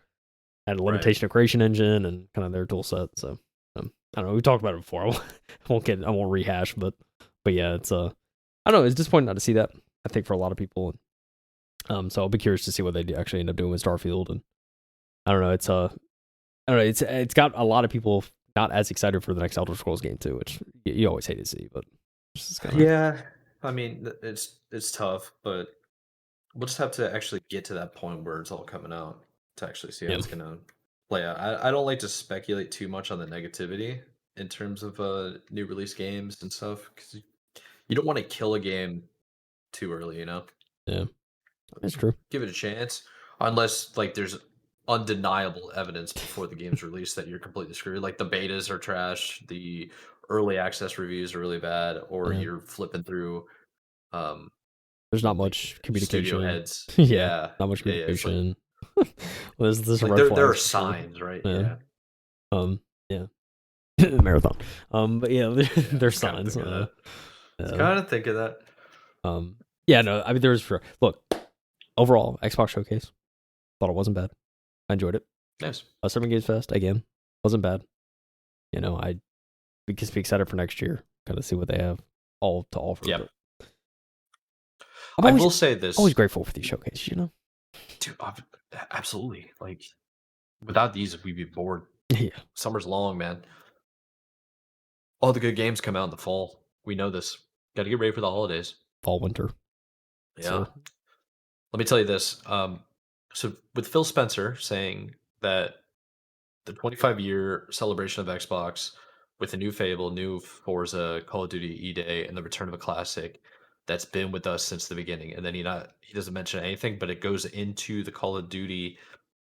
Had a Right. limitation of creation engine and kind of their tool set. So I don't know. We talked about it before. I won't rehash, but yeah, I don't know. It's disappointing not to see that. I think for a lot of people. So I'll be curious to see what they actually end up doing with Starfield. And I don't know. I don't know. It's got a lot of people not as excited for the next Elder Scrolls game too, which you always hate to see. But it's just kind of Yeah. I mean, it's tough, but we'll just have to actually get to that point where it's all coming out to actually see how yeah, it's gonna play out. I don't like to speculate too much on the negativity in terms of new release games and stuff because you don't want to kill a game too early, you know? yeah, it's true. Give it a chance. Unless like there's undeniable evidence before the game's released that you're completely screwed. Like the betas are trash, the early access reviews are really bad, or Yeah. you're flipping through um There's not like much studio communication. heads. Yeah, Yeah. not much Yeah, yeah. It's like communication. Well, there's some like red there are flags for sure. signs, right? Yeah. Yeah. Yeah. Marathon. But yeah, Yeah. I there's was kind of signs. thinking of that. I was Uh, kind of thinking that. um, yeah, no, I mean, there was for look overall Xbox Showcase. Thought it wasn't bad. I enjoyed it. Nice. Summer Games Fest again wasn't bad. I we can be excited for next year. Kind of see what they have all to offer. Yep. But I'm I always will say this, always grateful for these showcases. dude. Absolutely. Like without these, we'd be bored. Yeah, Summer's long, man. All the good games come out in the fall. We know this. Got to get ready for the holidays. fall winter. Yeah. So Let me tell you this. So with Phil Spencer saying that the 25-year celebration of Xbox with a new Fable, new Forza, Call of Duty E-Day, and the return of a classic that's been with us since the beginning. And then he doesn't mention anything, but it goes into the Call of Duty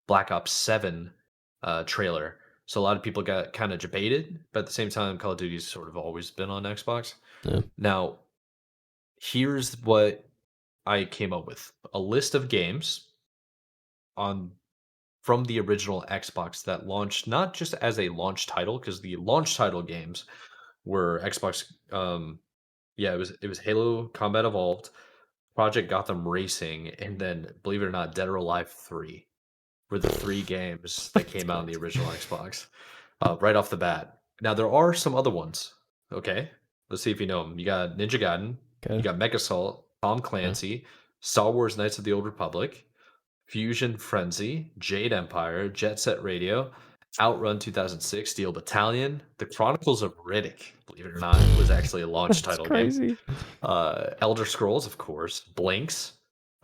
Black Ops 7 trailer. So a lot of people got kind of debated, but at the same time, Call of Duty's sort of always been on Xbox. yeah, Now, here's what I came up with: a list of games on from the original Xbox that launched not just as a launch title, because the launch title games were Xbox. Yeah, it was Halo Combat Evolved, Project Gotham Racing, and then believe it or not, Dead or Alive 3 were the 3 games that came out on the original Xbox right off the bat. Now there are some other ones. Okay, let's see if you know them. You got Ninja Gaiden, you Okay. got Mega Assault, Tom Yeah. Clancy, Star Wars: Knights of the Old Republic, Fusion Frenzy, Jade Empire, Jet Set Radio, Outrun 2006, Steel Battalion, The Chronicles of Riddick, believe it or not, was actually a launch That's title game. crazy. Elder Scrolls, of course, Blinks,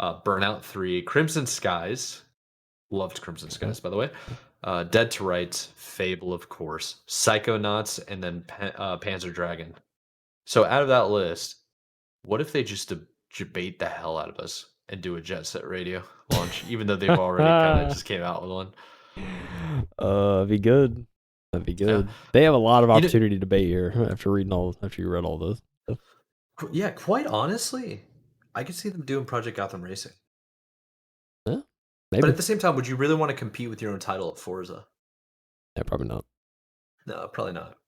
Burnout 3, Crimson Skies, loved Crimson Skies, by the way, Dead to Rights, Fable, of course, Psychonauts, and then Panzer Dragon. So out of that list, what if they just debate the hell out of us and do a Jet Set Radio launch, even though they've already kind of just came out with one? It'd be good. That'd be Yeah. good. They have a lot of You know- opportunity to debate here after you read all this. Yeah, quite honestly, I could see them doing Project Gotham Racing. Yeah, But maybe. at the same time, would you really want to compete with your own title at Forza? Yeah, probably not. No, probably not.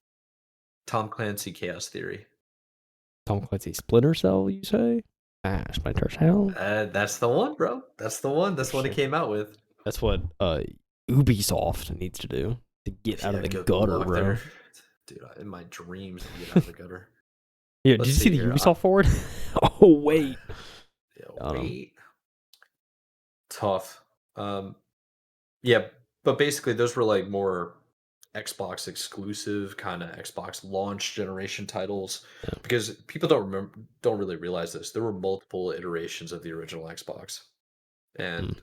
Tom Clancy Chaos Theory. Tom Clancy Splinter Cell, you say? Splinter Cell. That's the one, bro. That's the one. That's what it came out with. That's what Ubisoft needs to do to get out of the go gutter, lock bro. there. Dude, in my dreams, I get out of the gutter. Yeah, Let's did you see the here. Ubisoft forward? Oh wait. Yeah, wait. Tough. Yeah, but basically those were like more Xbox exclusive kind of Xbox launch generation titles Yeah. because people don't really realize this. There were multiple iterations of the original Xbox, and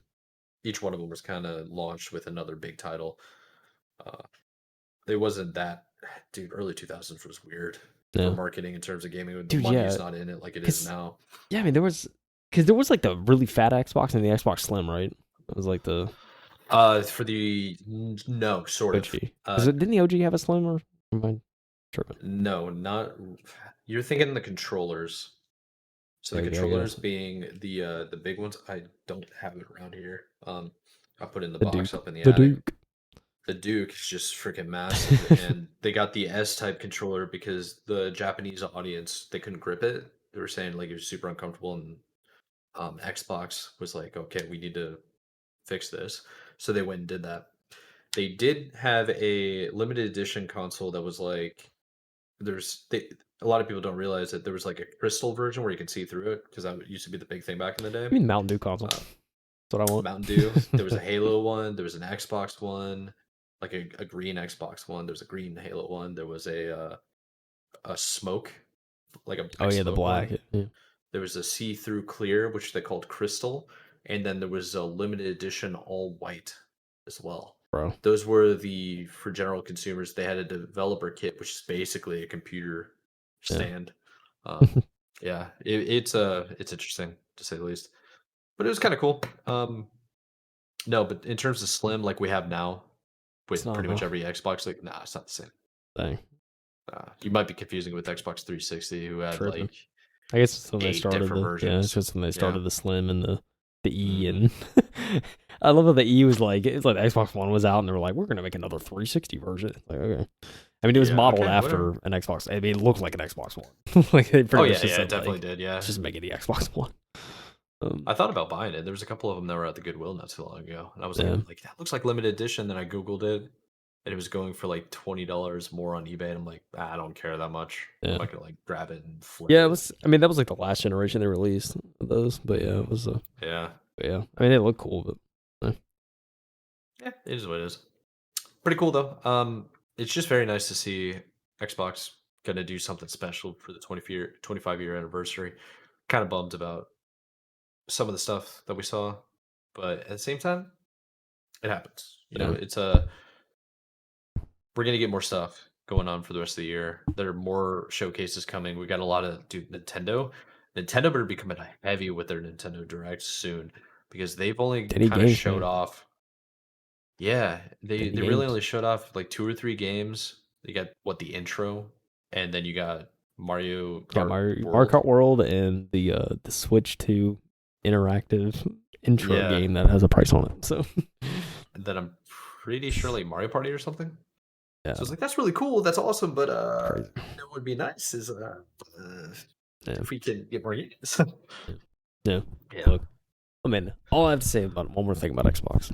each one of them was kind of launched with another big title. It wasn't that, dude. Early 2000s was weird for marketing in terms of gaming. Dude, Money's not in it like it is now. Yeah, I mean there was like the really fat Xbox and the Xbox Slim, right? It was like the for the no sort OG. of. Didn't the OG have a Slim or am I tripping? No, not. You're thinking the controllers. So the controllers being the big ones. I don't have it around here. I put it in the box up in the attic. Duke. The Duke is just freaking massive, and they got the S-type controller because the Japanese audience they couldn't grip it. They were saying like it was super uncomfortable, and Xbox was like, okay, we need to fix this. So they went and did that. They did have a limited edition console that was like a lot of people don't realize that there was like a crystal version where you can see through it because that used to be the big thing back in the day. I mean Mountain Dew console. That's what I want. Mountain Dew. There was a Halo one. There was an Xbox one, like a green Xbox one. There was a green Halo one. There was a smoke, like a the black. Yeah. There was a see-through clear, which they called crystal, and then there was a limited edition all white as well. Bro. Those were for general consumers. They had a developer kit, which is basically a computer stand. Yeah, it's interesting to say the least, but it was kind of cool. No, but in terms of slim, like we have now, with pretty much every Xbox, like it's not the same. Dang. You might be confusing it with Xbox 360, who had like I guess it's when they 8 started different versions. Yeah, it's just when they started the Slim and the E, and I love how the E was like it's like the Xbox One was out, and they were like, we're gonna make another 360 version. Like, okay. I mean, it was modeled after an Xbox. I mean, it looked like an Xbox One. Like they pretty much it definitely did. Yeah, just make it the Xbox One. I thought about buying it. There was a couple of them that were at the Goodwill not too long ago, and I was like, that looks like limited edition. Then I googled it, and it was going for like $20 more on eBay. And I'm like, I don't care that much. I'm not gonna like grab it and flip it. It was. I mean, that was like the last generation they released of those, but yeah, it was. Yeah. I mean, they look cool, but yeah, it is what it is. Pretty cool though. It's just very nice to see Xbox gonna do something special for the 25-year anniversary. Kind of bummed about some of the stuff that we saw, but at the same time, it happens. You know, it's we're gonna get more stuff going on for the rest of the year. There are more showcases coming. We got a lot of Nintendo. Nintendo better be coming heavy with their Nintendo Direct soon because they've only kind of showed off. Yeah, they really only showed off like 2 or 3 games. You got the intro, and then you got Mario Kart Mario Kart World and the Switch 2 interactive intro game that has a price on it. So and then I'm pretty sure like Mario Party or something. Yeah. So it's like that's really cool, that's awesome, but what would be nice is if we can get more games. Yeah. Yeah. Look, I mean, all I have to say about one more thing about Xbox,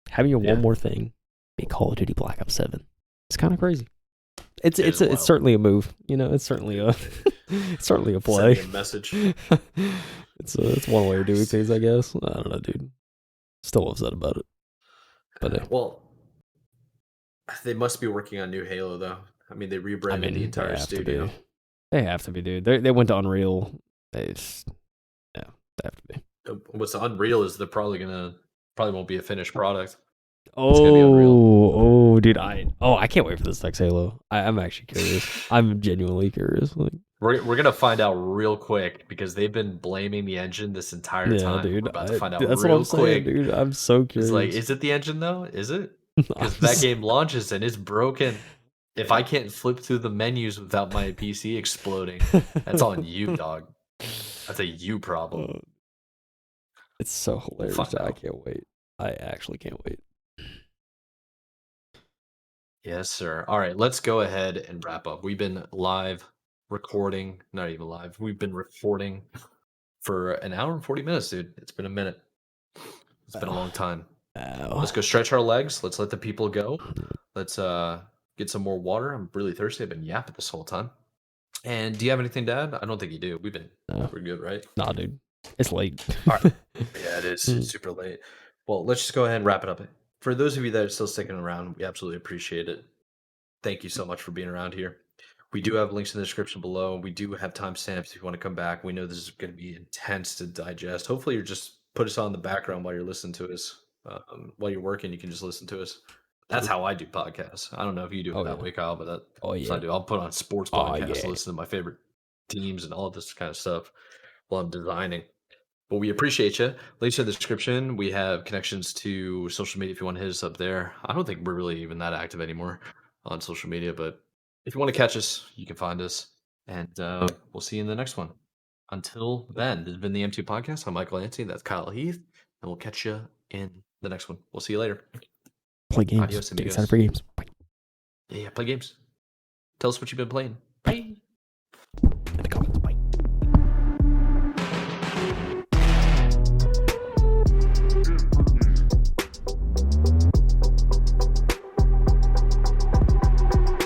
having your Yeah. one more thing be Call of Duty Black Ops 7. It's kind of crazy. It's It is it's wild. certainly a move. You know, it's certainly a it's certainly a play. Sending a message. It's one way of doing things, I guess. I don't know, dude. Still upset about it. But Well, they must be working on new Halo though. I mean, they rebranded the entire studio. They have to be, dude. They went to Unreal. They have to be. What's Unreal is they're probably won't be a finished product. Gonna be Unreal. Oh, dude, I can't wait for this next Halo. I'm actually curious. I'm genuinely curious. Like, we're gonna find out real quick because they've been blaming the engine this entire time. dude. We're about to find out That's real what I'm quick. saying, dude. I'm so curious. It's like, is it the engine though? Is it? Because that game launches and it's broken. If I can't flip through the menus without my PC exploding, that's on you, dog. That's a you problem. It's so hilarious. I can't wait. I actually can't wait. Yes, sir. All right, let's go ahead and wrap up. We've been live recording, not even live. We've been recording for an hour and 40 minutes, dude. It's been a minute. It's been a long time. Let's go stretch our legs. Let's let the people go. Let's get some more water. I'm really thirsty. I've been yapping this whole time. And do you have anything to add? I don't think you do. We're good, right? Nah, dude. It's late. All right. Yeah, it is. It's super late. Well, let's just go ahead and wrap it up. For those of you that are still sticking around, we absolutely appreciate it. Thank you so much for being around here. We do have links in the description below. We do have timestamps if you want to come back. We know this is going to be intense to digest. Hopefully, you're just put us on the background while you're listening to us. While you're working, you can just listen to us. That's how I do podcasts. I don't know if you do it that way, Kyle, but that's what I do. I'll put on sports podcasts, listen to my favorite teams and all this kind of stuff while I'm designing. But we appreciate you. Links in the description. We have connections to social media if you want to hit us up there. I don't think we're really even that active anymore on social media, but if you want to catch us, you can find us. And we'll see you in the next one. Until then, this has been the M2 Podcast. I'm Michael Yancey. That's Kyle Heath. And we'll catch you in the next one. We'll see you later. Play games. Adios, Get excited for games. Bye. Yeah, play games. Tell us what you've been playing. Bye.